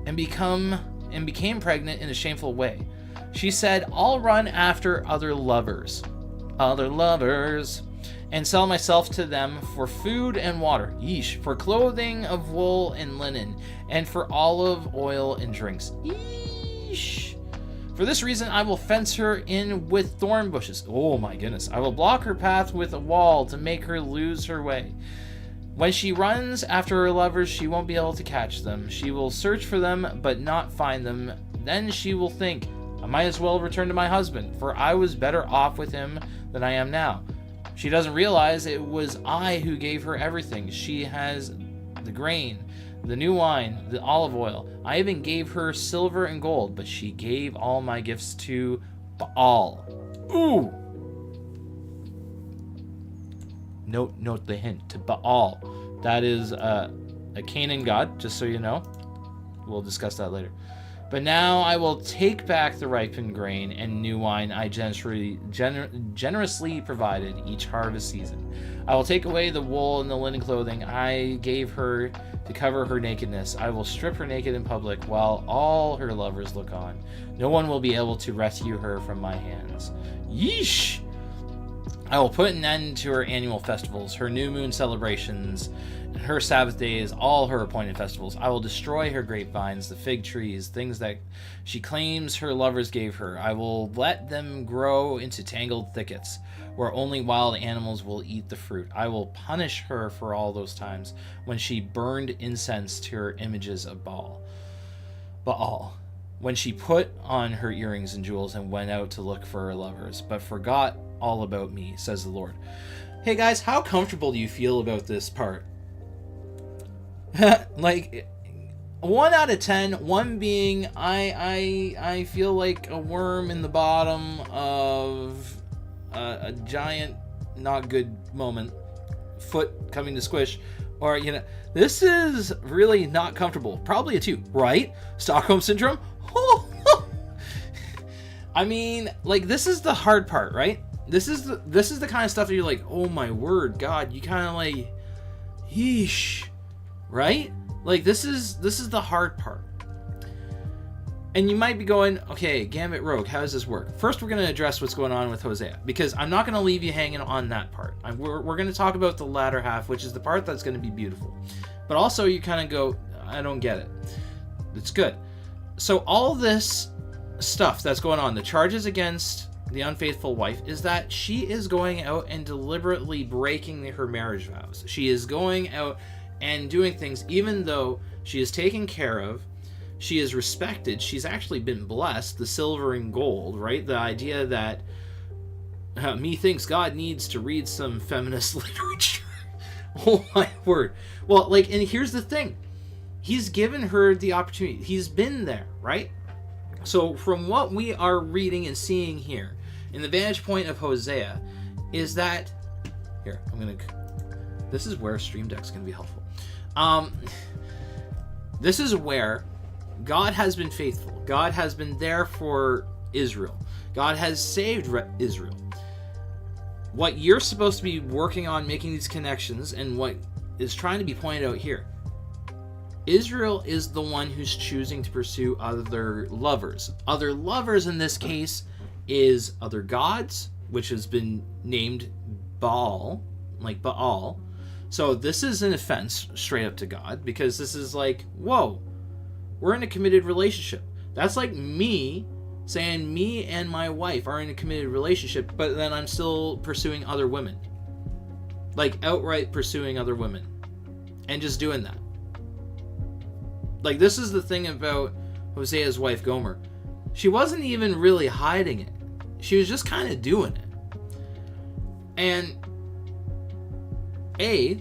and became pregnant in a shameful way. She said, I'll run after other lovers, and sell myself to them for food and water, yeesh, for clothing of wool and linen, and for olive oil and drinks, yeesh. For this reason, I will fence her in with thorn bushes. Oh my goodness. I will block her path with a wall to make her lose her way. When she runs after her lovers, she won't be able to catch them. She will search for them, but not find them. Then she will think, I might as well return to my husband, for I was better off with him than I am now. She doesn't realize it was I who gave her everything. She has the grain, the new wine, the olive oil. I even gave her silver and gold, but she gave all my gifts to Baal. Ooh! Note the hint, to Baal. That is a Canaan god, just so you know. We'll discuss that later. But now I will take back the ripened grain and new wine I generously provided each harvest season. I will take away the wool and the linen clothing I gave her to cover her nakedness. I will strip her naked in public while all her lovers look on. No one will be able to rescue her from my hands. Yeesh! I will put an end to her annual festivals, her new moon celebrations, her Sabbath days, all her appointed festivals. I will destroy her grapevines, the fig trees, things that she claims her lovers gave her. I will let them grow into tangled thickets, where only wild animals will eat the fruit. I will punish her for all those times when she burned incense to her images of Baal. When she put on her earrings and jewels and went out to look for her lovers, but forgot all about me, says the Lord. Hey guys, how comfortable do you feel about this part? Like 1 out of 10, 1 being I feel like a worm in the bottom of a giant not good moment, foot coming to squish, or this is really not comfortable. Probably a 2, right? Stockholm syndrome. I mean, like, this is the hard part, right? This is the kind of stuff that you're like, oh my word, God, you kind of like, yeesh. Right? Like, this is the hard part. And you might be going, okay, Gambit Rogue, how does this work? First, we're going to address what's going on with Hosea, because I'm not going to leave you hanging on that part. We're going to talk about the latter half, which is the part that's going to be beautiful. But also, you kind of go, I don't get it. It's good. So all this stuff that's going on, the charges against the unfaithful wife, is that she is going out and deliberately breaking her marriage vows. She is going out and doing things, even though she is taken care of, she is respected, she's actually been blessed, the silver and gold, right? The idea that methinks God needs to read some feminist literature. Oh my word. Well, like, and here's the thing. He's given her the opportunity. He's been there, right? So from what we are reading and seeing here, in the vantage point of Hosea, is that, here, this is where Stream Deck's going to be helpful. This is where God has been faithful. God has been there for Israel. God has saved Israel. What you're supposed to be working on, making these connections, and what is trying to be pointed out here, Israel is the one who's choosing to pursue other lovers. Other lovers in this case is other gods, which has been named Baal, like Baal. So this is an offense straight up to God, because this is like, whoa, we're in a committed relationship. That's like me saying me and my wife are in a committed relationship, but then I'm still pursuing other women. Like outright pursuing other women. And just doing that. Like, this is the thing about Hosea's wife Gomer. She wasn't even really hiding it. She was just kind of doing it. And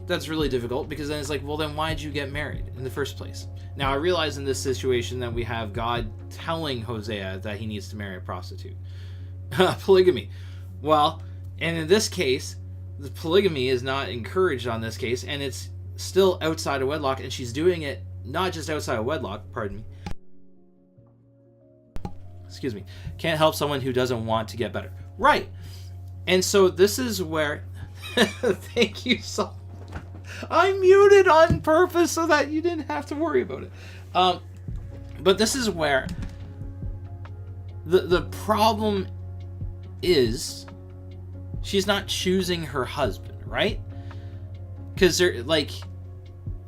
that's really difficult, because then it's like, well, then why'd you get married in the first place? Now, I realize in this situation that we have God telling Hosea that he needs to marry a prostitute. Polygamy. Well, and in this case, the polygamy is not encouraged on this case, and it's still outside of wedlock, and she's doing it not just outside of wedlock, pardon me. Excuse me. Can't help someone who doesn't want to get better. Right. And so this is where... Thank you so much. I muted on purpose so that you didn't have to worry about it. But this is where the problem is, she's not choosing her husband, right? Because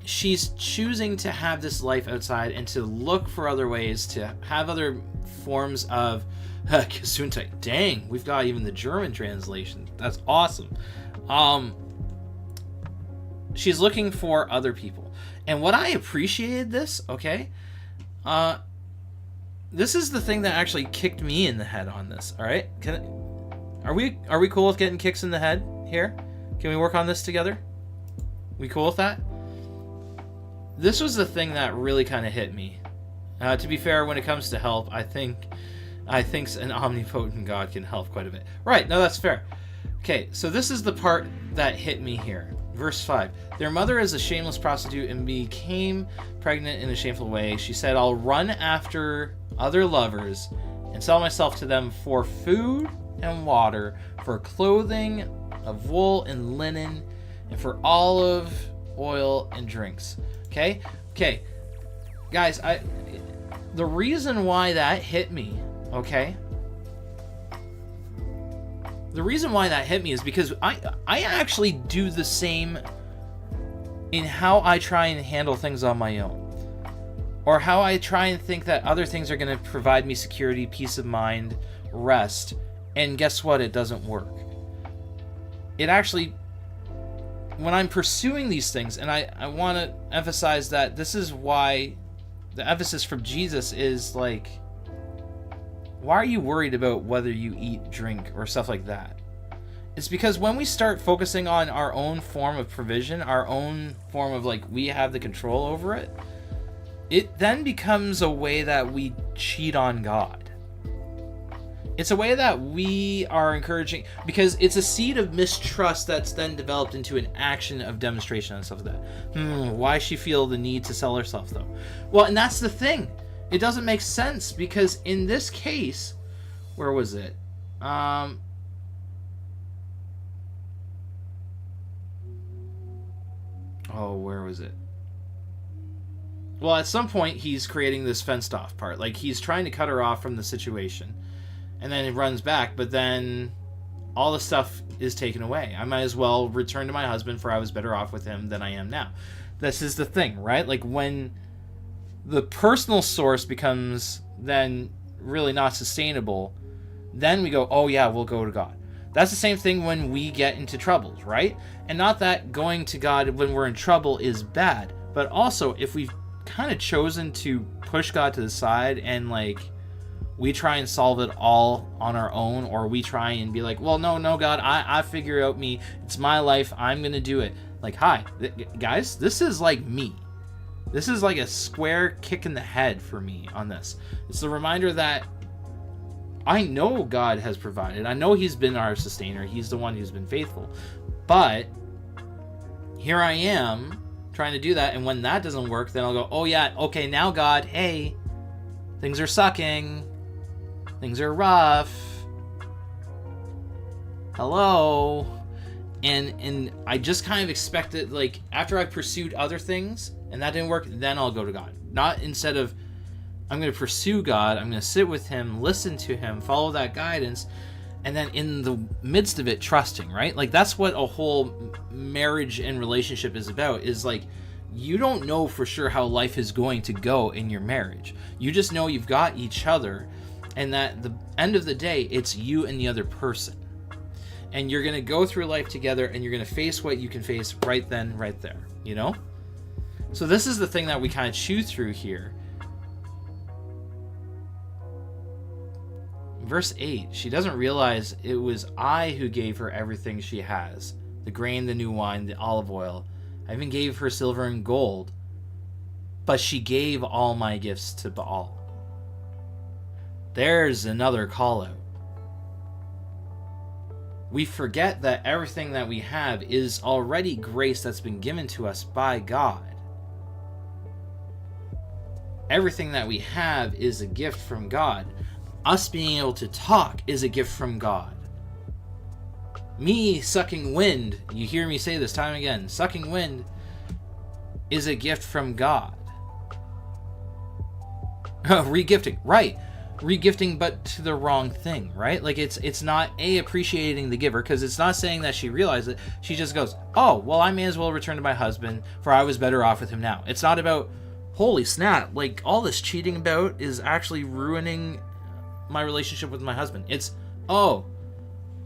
she's choosing to have this life outside and to look for other ways to have other forms of Gesundheit. Dang, we've got even the German translation. That's awesome. She's looking for other people. And what I appreciated this, okay? This is the thing that actually kicked me in the head on this, all right? Are we cool with getting kicks in the head here? Can we work on this together? We cool with that? This was the thing that really kind of hit me. To be fair, when it comes to help, I think an omnipotent God can help quite a bit. Right, no, that's fair. Okay, so this is the part that hit me here. Verse 5. Their mother is a shameless prostitute and became pregnant in a shameful way. She said, I'll run after other lovers and sell myself to them for food and water, for clothing of wool and linen, and for olive oil and drinks. Okay? Guys, the reason why that hit me, okay? The reason why that hit me is because I actually do the same in how I try and handle things on my own. Or how I try and think that other things are going to provide me security, peace of mind, rest. And guess what? It doesn't work. It actually, when I'm pursuing these things, and I want to emphasize that this is why the emphasis from Jesus is like, why are you worried about whether you eat, drink, or stuff like that? It's because when we start focusing on our own form of provision, our own form of like, we have the control over it, it then becomes a way that we cheat on God. It's a way that we are encouraging, because it's a seed of mistrust that's then developed into an action of demonstration and stuff like that. Why she feel the need to sell herself though? Well, and that's the thing. It doesn't make sense, because in this case, where was it? Where was it? Well, at some point, he's creating this fenced off part. Like, he's trying to cut her off from the situation. And then it runs back, but then all the stuff is taken away. I might as well return to my husband, for I was better off with him than I am now. This is the thing, right? Like, when the personal source becomes then really not sustainable, then we go, oh yeah, we'll go to God. That's the same thing when we get into troubles, right? And not that going to God when we're in trouble is bad, but also if we've kind of chosen to push God to the side and like we try and solve it all on our own, or we try and be like, well, no, God, I figure out me. It's my life. I'm going to do it. Like, hi, guys, this is like me. This is like a square kick in the head for me on this. It's the reminder that I know God has provided. I know he's been our sustainer. He's the one who's been faithful. But here I am trying to do that. And when that doesn't work, then I'll go, oh yeah, okay, now God, hey, things are sucking. Things are rough. Hello. And I just kind of expected, like, after I pursued other things and that didn't work, then I'll go to God. Not instead of, I'm going to pursue God, I'm going to sit with him, listen to him, follow that guidance, and then in the midst of it, trusting, right? Like, that's what a whole marriage and relationship is about, is like, you don't know for sure how life is going to go in your marriage. You just know you've got each other, and that at the end of the day, it's you and the other person. And you're going to go through life together, and you're going to face what you can face right then, right there, you know? So this is the thing that we kind of chew through here. Verse 8, she doesn't realize it was I who gave her everything she has, the grain, the new wine, the olive oil. I even gave her silver and gold, but she gave all my gifts to Baal. There's another call out. We forget that everything that we have is already grace that's been given to us by God. Everything that we have is a gift from God. Us being able to talk is a gift from God. Me sucking wind, you hear me say this time and again, sucking wind is a gift from God. Regifting, right. Regifting, but to the wrong thing, right? Like, it's not appreciating the giver, because it's not saying that she realized it. She just goes, oh, well, I may as well return to my husband, for I was better off with him now. It's not about, holy snap, like, all this cheating about is actually ruining my relationship with my husband. It's, oh,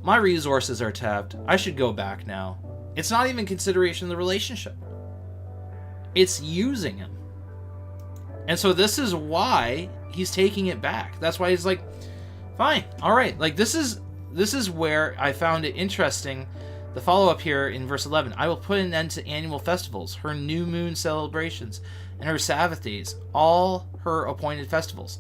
my resources are tapped, I should go back now. It's not even consideration of the relationship. It's using him. And so this is why he's taking it back. That's why he's like, fine, all right. Like, this is where I found it interesting. The follow-up here in verse 11, I will put an end to annual festivals, her new moon celebrations, and her Sabbath days, all her appointed festivals.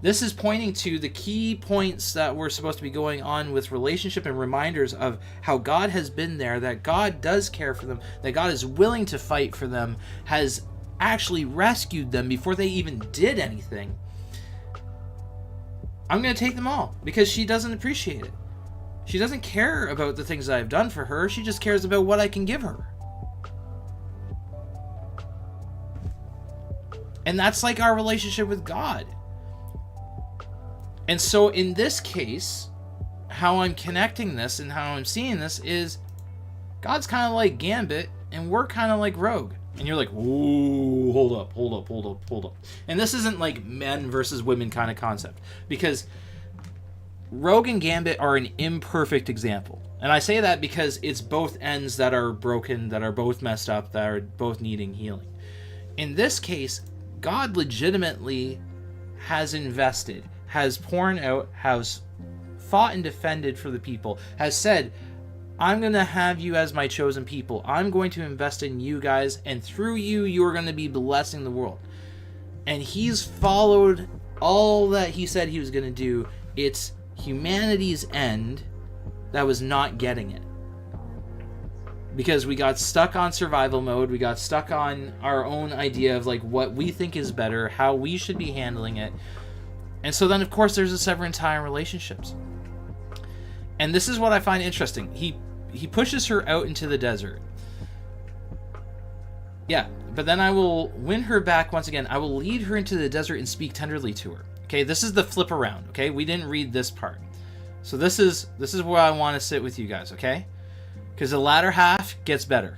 This is pointing to the key points that were supposed to be going on with relationship, and reminders of how God has been there, that God does care for them, that God is willing to fight for them, has actually rescued them before they even did anything. I'm going to take them all, because she doesn't appreciate it. She doesn't care about the things that I've done for her. She just cares about what I can give her. And that's like our relationship with God. And so in this case, how I'm connecting this and how I'm seeing this is God's kind of like Gambit and we're kind of like Rogue. And you're like, whoa, hold up. And this isn't like men versus women kind of concept, because Rogue and Gambit are an imperfect example. And I say that because it's both ends that are broken, that are both messed up, that are both needing healing. In this case, God legitimately has invested, has poured out, has fought and defended for the people, has said, I'm going to have you as my chosen people. I'm going to invest in you guys, and through you, you're going to be blessing the world. And he's followed all that he said he was going to do. It's humanity's end that was not getting it. Because we got stuck on survival mode, we got stuck on our own idea of like what we think is better, how we should be handling it. And so then, of course, there's a severance tie in relationships. And this is what I find interesting. He pushes her out into the desert. Yeah, but then I will win her back once again. I will lead her into the desert and speak tenderly to her. Okay, this is the flip around. Okay, we didn't read this part. So this is where I want to sit with you guys, okay? Because the latter half gets better.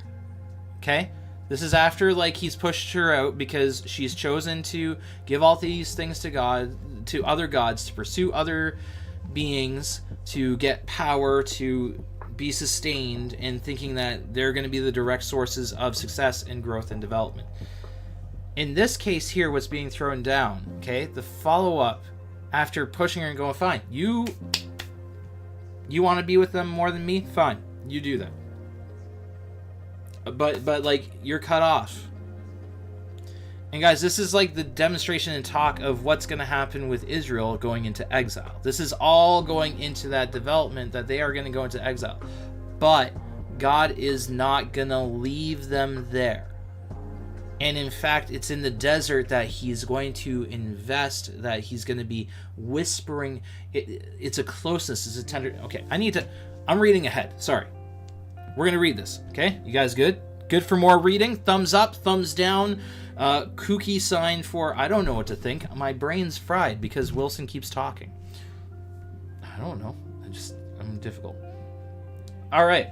Okay? This is after, like, he's pushed her out because she's chosen to give all these things to God, to other gods, to pursue other beings, to get power, to be sustained, and thinking that they're going to be the direct sources of success and growth and development. In this case here, what's being thrown down, okay, the follow-up after pushing her and going, fine, you want to be with them more than me? Fine, you do that. But like, you're cut off. And guys, this is like the demonstration and talk of what's going to happen with Israel going into exile. This is all going into that development that they are going to go into exile. But God is not going to leave them there. And in fact, it's in the desert that he's going to invest, that he's going to be whispering. It's a closeness, it's a tender. Okay, I'm reading ahead. Sorry. We're going to read this. Okay, you guys good? Good for more reading? Thumbs up, thumbs down, kooky sign for I don't know what to think. My brain's fried because Wilson keeps talking. I don't know. I'm difficult. All right.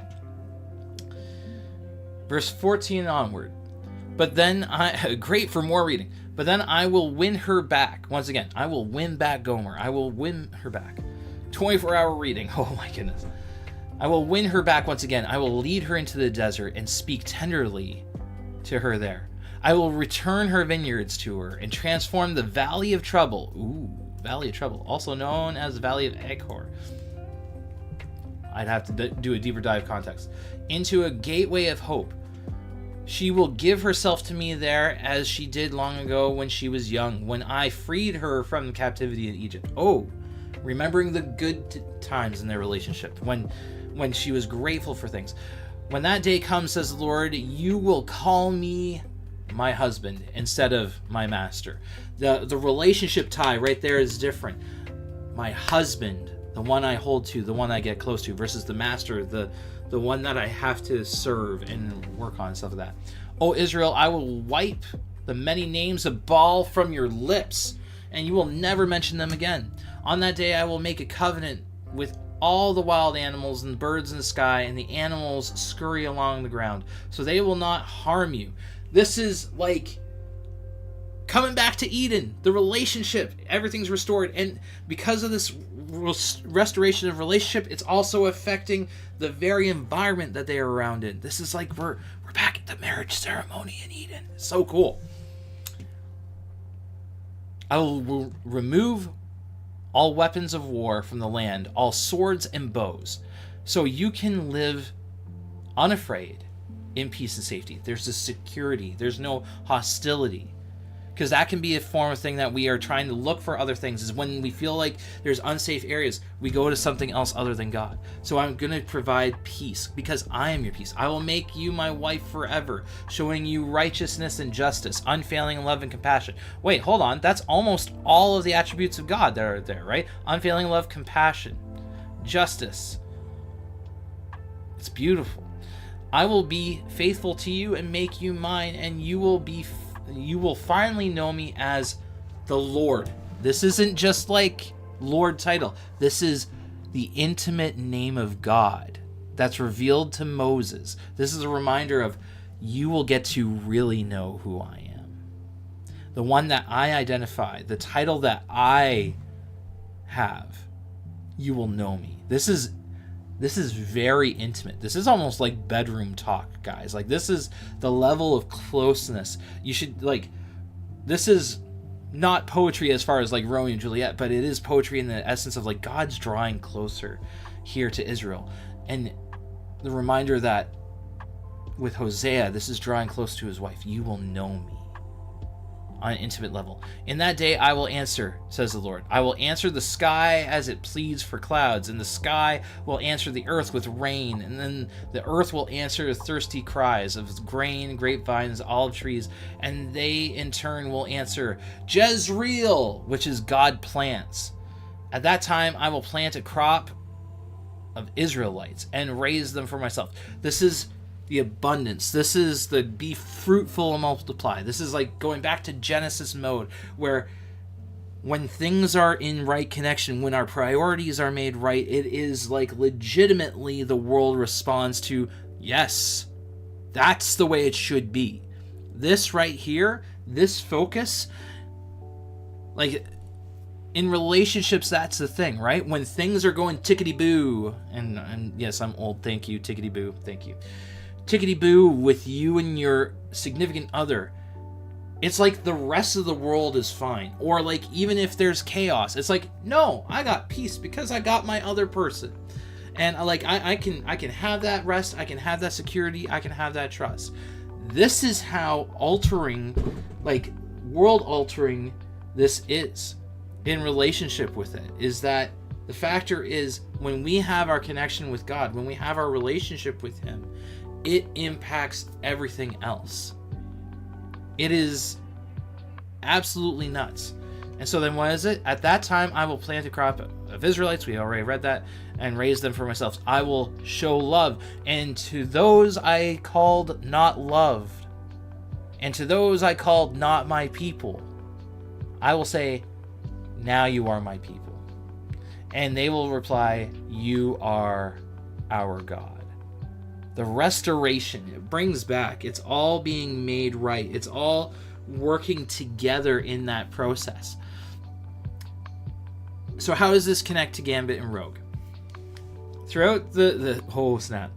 Verse 14 onward. But then great for more reading. But then I will win her back. Once again, I will win back Gomer. I will win her back. 24-hour reading. Oh my goodness. I will win her back once again. I will lead her into the desert and speak tenderly to her there. I will return her vineyards to her and transform the Valley of Trouble. Ooh, Valley of Trouble. Also known as the Valley of Achor. I'd have to do a deeper dive context. Into a gateway of hope. She will give herself to me there as she did long ago when she was young, when I freed her from captivity in Egypt. Oh, remembering the good times in their relationship, when she was grateful for things. When that day comes, says the Lord, you will call me my husband instead of my master. The relationship tie right there is different. My husband, the one I hold to, the one I get close to, versus the master, the one that I have to serve and work on, stuff like that. O Israel, I will wipe the many names of Baal from your lips, and you will never mention them again. On that day I will make a covenant with all the wild animals and birds in the sky, and the animals scurry along the ground, so they will not harm you. This is like coming back to Eden, the relationship, everything's restored. And because of this restoration of relationship, it's also affecting the very environment that they are around in. This is like we're back at the marriage ceremony in Eden. It's so cool. I will remove all weapons of war from the land, all swords and bows, so you can live unafraid in peace and safety. There's a security. There's no hostility. Because that can be a form of thing that we are trying to look for other things, is when we feel like there's unsafe areas, we go to something else other than God. So I'm going to provide peace because I am your peace. I will make you my wife forever, showing you righteousness and justice, unfailing love and compassion. Wait, hold on. That's almost all of the attributes of God that are there, right? Unfailing love, compassion, justice. It's beautiful. I will be faithful to you and make you mine, and you will finally know me as the Lord. This isn't just like Lord title. This is the intimate name of God that's revealed to Moses. This is a reminder of you will get to really know who I am. The one that I identify, the title that I have, you will know me. This is very intimate. This is almost like bedroom talk, guys. Like, this is the level of closeness. You should, like, this is not poetry as far as like Romeo and Juliet, but it is poetry in the essence of like God's drawing closer here to Israel. And the reminder that with Hosea, this is drawing close to his wife. You will know me on an intimate level. In that day I will answer, says the Lord. I will answer the sky as it pleads for clouds, and the sky will answer the earth with rain, and then the earth will answer thirsty cries of grain, grapevines, olive trees, and they in turn will answer Jezreel, which is God plants. At that time I will plant a crop of Israelites and raise them for myself. This is the abundance. This is the be fruitful and multiply. This is like going back to Genesis mode, where when things are in right connection, when our priorities are made right, it is like legitimately the world responds to, yes, that's the way it should be. This right here, this focus, like in relationships, that's the thing, right? When things are going tickety-boo, and yes, I'm old, thank you, tickety-boo, thank you. Tickety-boo with you and your significant other, it's like the rest of the world is fine. Or like even if there's chaos, it's like, no, I got peace because I got my other person. And like I can have that rest, I can have that security, I can have that trust. This is how altering, like world altering this is in relationship with it, is that the factor is when we have our connection with God, when we have our relationship with Him, it impacts everything else. It is absolutely nuts. And so then what is it? At that time, I will plant a crop of Israelites. We already read that. And raise them for myself. I will show love. And to those I called not loved, and to those I called not my people, I will say, now you are my people. And they will reply, "You are our God." The restoration, it brings back. It's all being made right. It's all working together in that process. So how does this connect to Gambit and Rogue? Throughout the whole snap,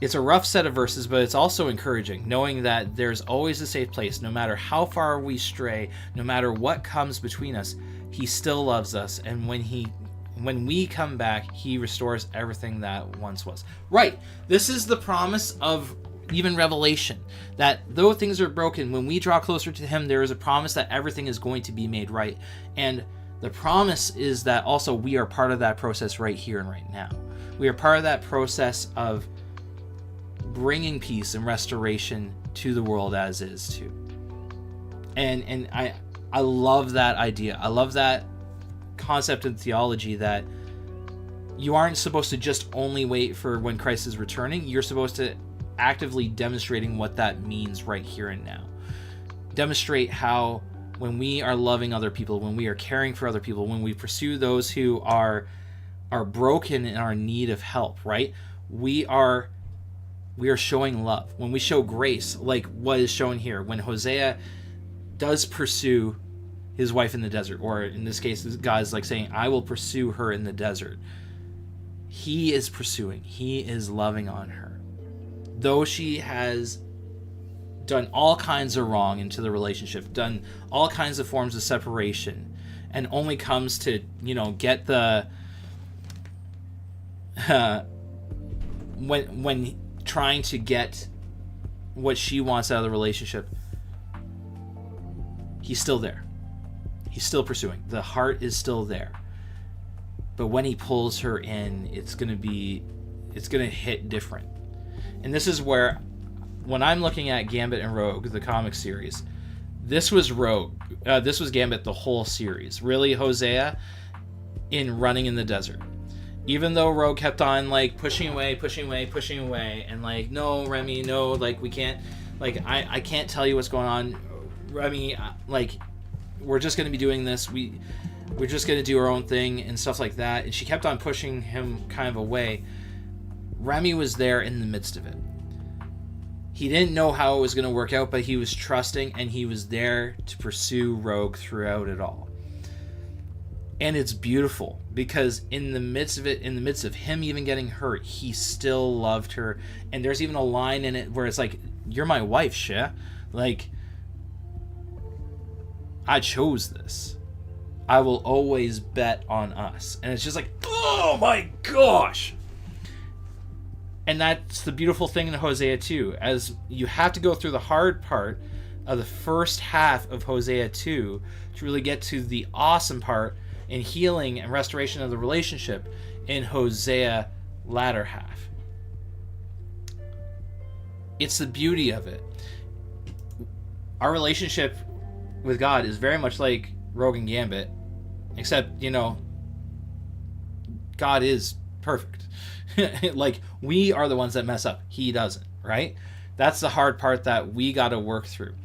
it's a rough set of verses, but it's also encouraging, knowing that there's always a safe place. No matter how far we stray, no matter what comes between us, he still loves us. And when we come back, he restores everything that once was. Right. This is the promise of even Revelation, that though things are broken, when we draw closer to him, there is a promise that everything is going to be made right. And the promise is that also we are part of that process right here and right now. We are part of that process of bringing peace and restoration to the world as is too. And I love that idea. I love that concept and theology that you aren't supposed to just only wait for when Christ is returning. You're supposed to actively demonstrating what that means right here and now. Demonstrate how when we are loving other people, when we are caring for other people, when we pursue those who are broken and are in need of help, right? We are showing love. When we show grace, like what is shown here, when Hosea does pursue his wife in the desert, or in this case, God's like saying, "I will pursue her in the desert." He is pursuing. He is loving on her. Though she has done all kinds of wrong into the relationship, done all kinds of forms of separation, and only comes to, get the when trying to get what she wants out of the relationship, he's still there. He's still pursuing. The heart is still there. But when he pulls her in, it's going to hit different. And this is where, when I'm looking at Gambit and Rogue, the comic series, this was Gambit the whole series. Really, Hosea in running in the desert. Even though Rogue kept on pushing away, and no, Remy, no, we can't, I can't tell you what's going on, Remy, we're just going to be doing this, we're just going to do our own thing and stuff like that. And she kept on pushing him kind of away. Remy was there in the midst of it. He didn't know how it was going to work out, but he was trusting, and he was there to pursue Rogue throughout it all. And it's beautiful because in the midst of it, in the midst of him even getting hurt, he still loved her. And there's even a line in it where it's like, "You're my wife, Shea. I chose this. I will always bet on us." And it's just like, oh my gosh. And that's the beautiful thing in Hosea 2, as you have to go through the hard part of the first half of Hosea 2 to really get to the awesome part in healing and restoration of the relationship in Hosea latter half. It's the beauty of it. Our relationship with God is very much like Rogue and Gambit, except, God is perfect. We are the ones that mess up. He doesn't, right? That's the hard part that we got to work through.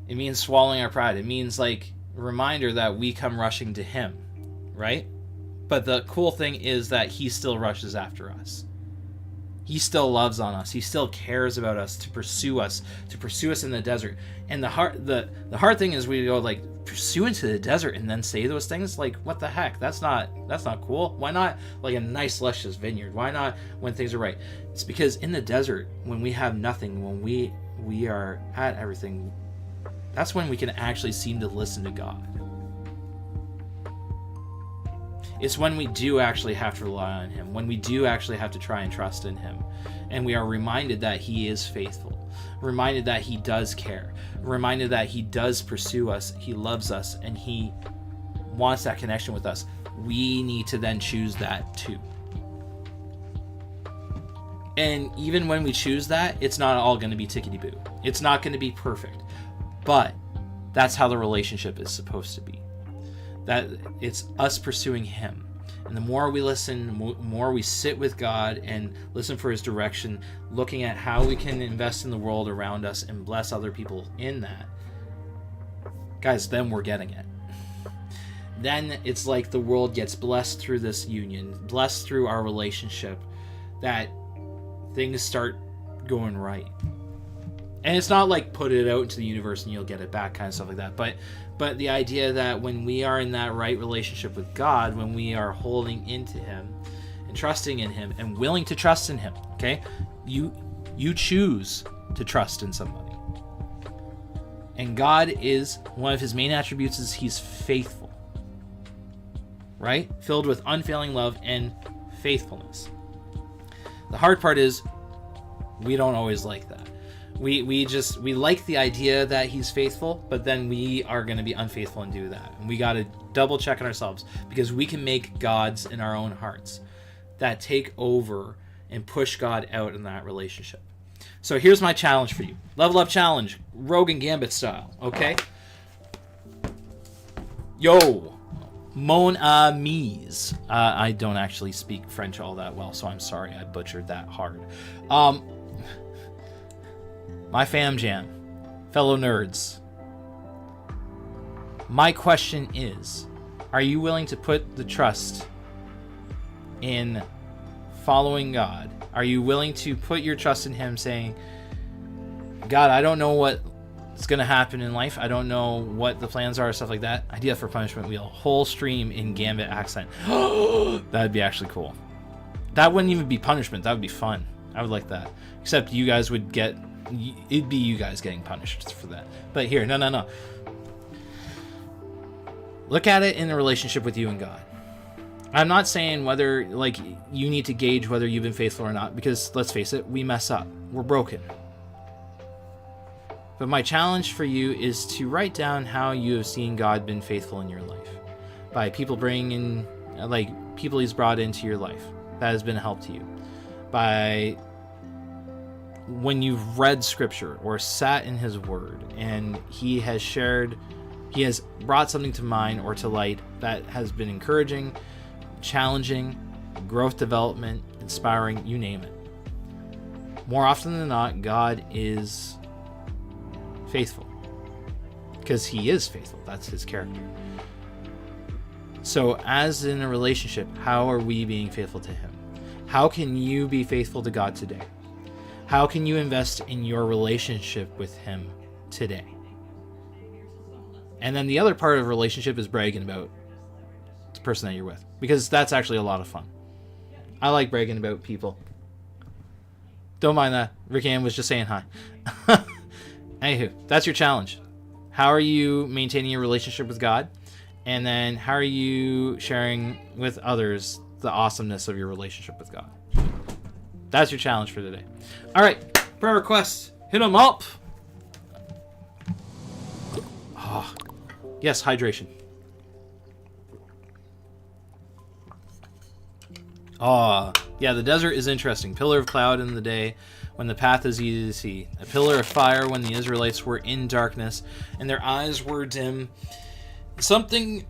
It means swallowing our pride. It means a reminder that we come rushing to him, right? But the cool thing is that he still rushes after us. He still loves on us. He still cares about us to pursue us in the desert. And the hard thing is we go pursue into the desert and then say those things. What the heck? That's not cool. Why not a nice luscious vineyard? Why not when things are right? It's because in the desert, when we have nothing, when we are at everything, that's when we can actually seem to listen to God. It's when we do actually have to rely on him, when we do actually have to try and trust in him, and we are reminded that he is faithful, reminded that he does care, reminded that he does pursue us, he loves us, and he wants that connection with us. We need to then choose that too. And even when we choose that, it's not all going to be tickety-boo. It's not going to be perfect. But that's how the relationship is supposed to be. That it's us pursuing him. And the more we listen, the more we sit with God and listen for his direction, looking at how we can invest in the world around us and bless other people in that, guys, then we're getting it. then it's like the world gets blessed through this union, blessed through our relationship, that things start going right. And it's not like put it out into the universe and you'll get it back kind of stuff like that. But the idea that when we are in that right relationship with God, when we are holding into him and trusting in him and willing to trust in him, okay? You choose to trust in somebody. And God is, one of his main attributes is he's faithful. Right? Filled with unfailing love and faithfulness. The hard part is we don't always like that. We like the idea that he's faithful, but then we are going to be unfaithful and do that. And we got to double check on ourselves, because we can make gods in our own hearts that take over and push God out in that relationship. So here's my challenge for you. Level up challenge, Rogue and Gambit style, okay? Yo, mon amis. I don't actually speak French all that well, so I'm sorry I butchered that hard. My fam jam, fellow nerds. My question is, are you willing to put the trust in following God? Are you willing to put your trust in him, saying, God, I don't know what's going to happen in life. I don't know what the plans are, stuff like that. Idea for punishment wheel. Whole stream in Gambit accent. That'd be actually cool. That wouldn't even be punishment. That would be fun. I would like that. Except you guys would get... It'd be you guys getting punished for that. But here, no. Look at it in a relationship with you and God. I'm not saying whether, like, you need to gauge whether you've been faithful or not, because let's face it, we mess up. We're broken. But my challenge for you is to write down how you have seen God been faithful in your life. By people bringing in, like, people he's brought into your life. That has been a help to you. By when you've read scripture or sat in his word and he has brought something to mind or to light that has been encouraging, challenging, growth development, inspiring, you name it. More often than not, God is faithful, because he is faithful. That's his character. So as in a relationship, how are we being faithful to him? How can you be faithful to God today? How can you invest in your relationship with him today? And then the other part of a relationship is bragging about the person that you're with, because that's actually a lot of fun. I like bragging about people. Don't mind that. Rick Ann was just saying hi. Anywho, that's your challenge. How are you maintaining your relationship with God? And then how are you sharing with others the awesomeness of your relationship with God? That's your challenge for today. All right, prayer requests. Hit them up. Oh, yes, hydration. Oh, yeah, the desert is interesting. Pillar of cloud in the day when the path is easy to see. A pillar of fire when the Israelites were in darkness and their eyes were dim. Something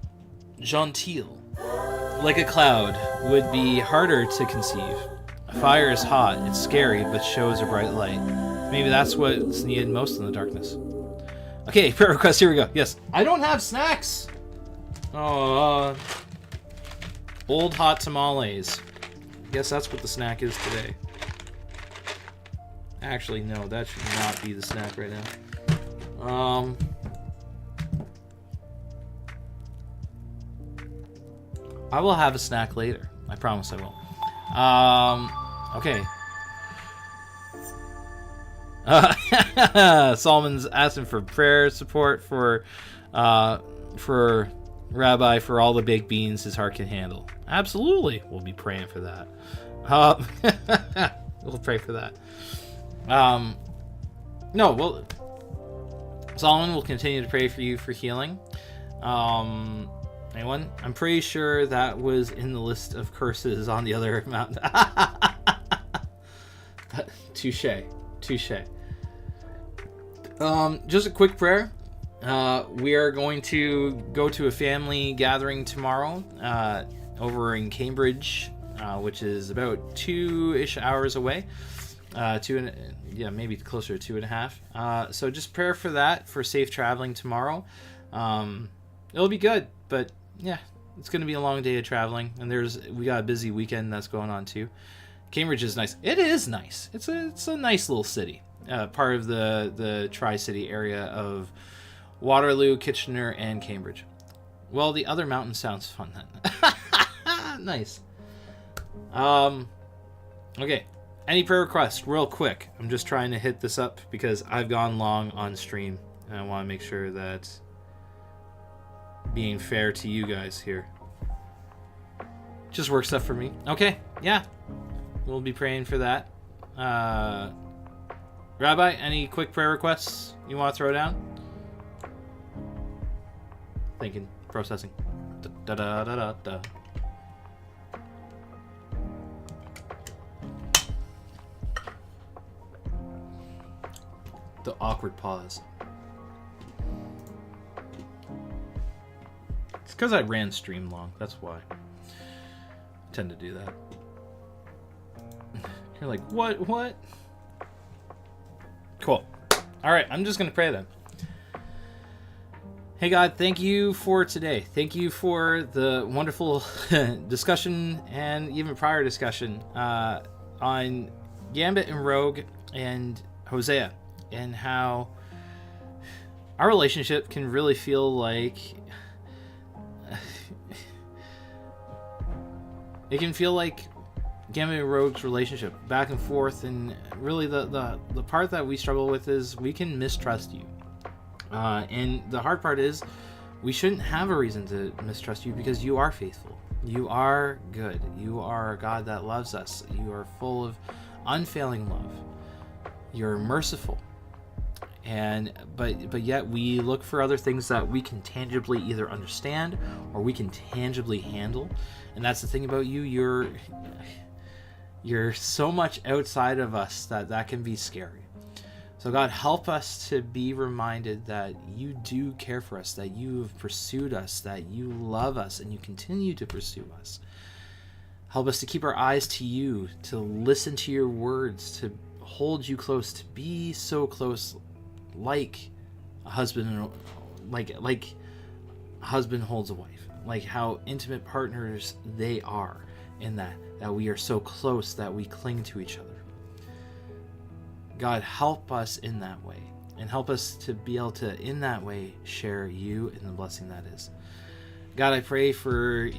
genteel, like a cloud, would be harder to conceive. A fire is hot, it's scary, but shows a bright light. Maybe that's what's needed most in the darkness. Okay, prayer request, here we go. Yes. I don't have snacks! Oh, old hot tamales. Guess that's what the snack is today. Actually, no, that should not be the snack right now. I will have a snack later. I promise I will. Okay. Solomon's asking for prayer support for Rabbi for all the baked beans his heart can handle. Absolutely, we'll be praying for that. We'll pray for that. No, well, Solomon will continue to pray for you for healing. Anyone? I'm pretty sure that was in the list of curses on the other mountain. Touche. Just a quick prayer. We are going to go to a family gathering tomorrow over in Cambridge, which is about 2-ish hours away. Maybe closer to 2.5. So just prayer for that, for safe traveling tomorrow. It'll be good, but yeah, it's going to be a long day of traveling, and we got a busy weekend that's going on too. Cambridge is nice. It is nice. It's a nice little city. Part of the Tri-City area of Waterloo, Kitchener, and Cambridge. Well, the other mountain sounds fun then. Nice. Okay. Any prayer requests, real quick? I'm just trying to hit this up because I've gone long on stream, and I want to make sure that being fair to you guys here. Just work stuff for me. Okay. Yeah. We'll be praying for that. Rabbi, any quick prayer requests you want to throw down? Thinking, processing. Da da da da da. The awkward pause. It's because I ran stream long. That's why. I tend to do that. You're like, what? Cool. All right, I'm just going to pray then. Hey, God, thank you for today. Thank you for the wonderful discussion and even prior discussion on Gambit and Rogue and Hosea, and how our relationship can really feel like it can feel like Gambit and Rogue's relationship, back and forth, and really the part that we struggle with is we can mistrust you. And the hard part is we shouldn't have a reason to mistrust you because you are faithful. You are good. You are a God that loves us. You are full of unfailing love. You're merciful. But yet we look for other things that we can tangibly either understand or we can tangibly handle. And that's the thing about you. You're so much outside of us that can be scary. So God, help us to be reminded that you do care for us, that you have pursued us, that you love us, and you continue to pursue us. Help us to keep our eyes to you, to listen to your words, to hold you close, to be so close, like a husband, like a husband holds a wife, like how intimate partners they are, in that we are so close that we cling to each other. God, help us in that way, and help us to be able to, in that way, share you and the blessing that is. God, I pray for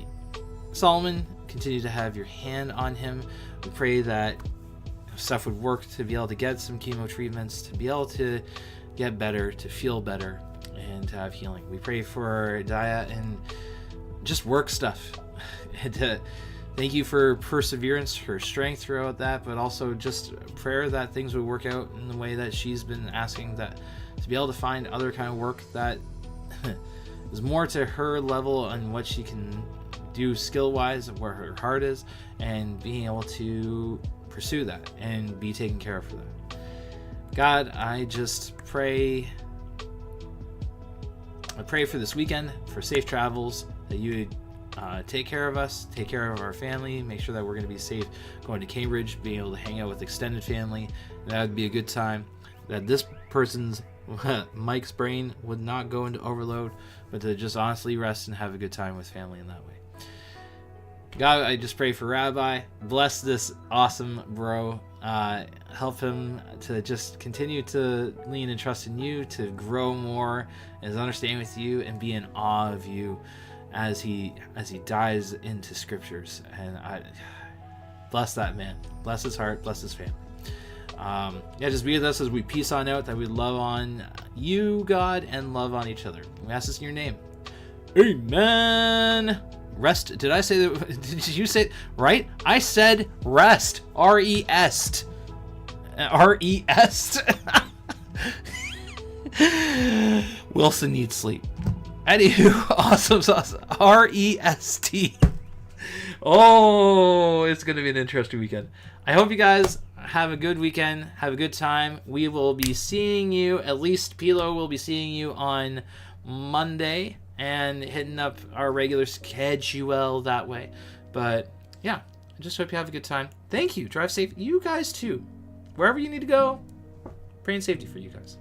Solomon. Continue to have your hand on him. We pray that stuff would work to be able to get some chemo treatments, to be able to get better, to feel better, and to have healing. We pray for Daya and just work stuff. And thank you for perseverance, for strength throughout that, but also just prayer that things would work out in the way that she's been asking, that to be able to find other kind of work that is more to her level and what she can do skill-wise, where her heart is, and being able to pursue that and be taken care of for that. God, I just pray. I pray for this weekend, for safe travels, that you would take care of us, take care of our family, make sure that we're going to be safe going to Cambridge, being able to hang out with extended family. That would be a good time. That this person's, Mike's brain would not go into overload, but to just honestly rest and have a good time with family in that way. God, I just pray for Rabbi. Bless this awesome bro. Help him to just continue to lean and trust in you, to grow more in his understanding with you, and be in awe of you as he dives into scriptures. And I bless that man. Bless his heart. Bless his family. Just be with us as we peace on out, that we love on you, God, and love on each other. We ask this in your name. Amen. Rest. Did I say that? Did you say right? I said rest. R-E-S-T. R-E-S-T. Wilson needs sleep. Anywho, awesome sauce. R-E-S-T. Oh, it's going to be an interesting weekend. I hope you guys have a good weekend. Have a good time. We will be seeing you, at least Pilo will be seeing you on Monday and hitting up our regular schedule that way. But yeah, I just hope you have a good time. Thank you. Drive safe. You guys too. Wherever you need to go, praying safety for you guys.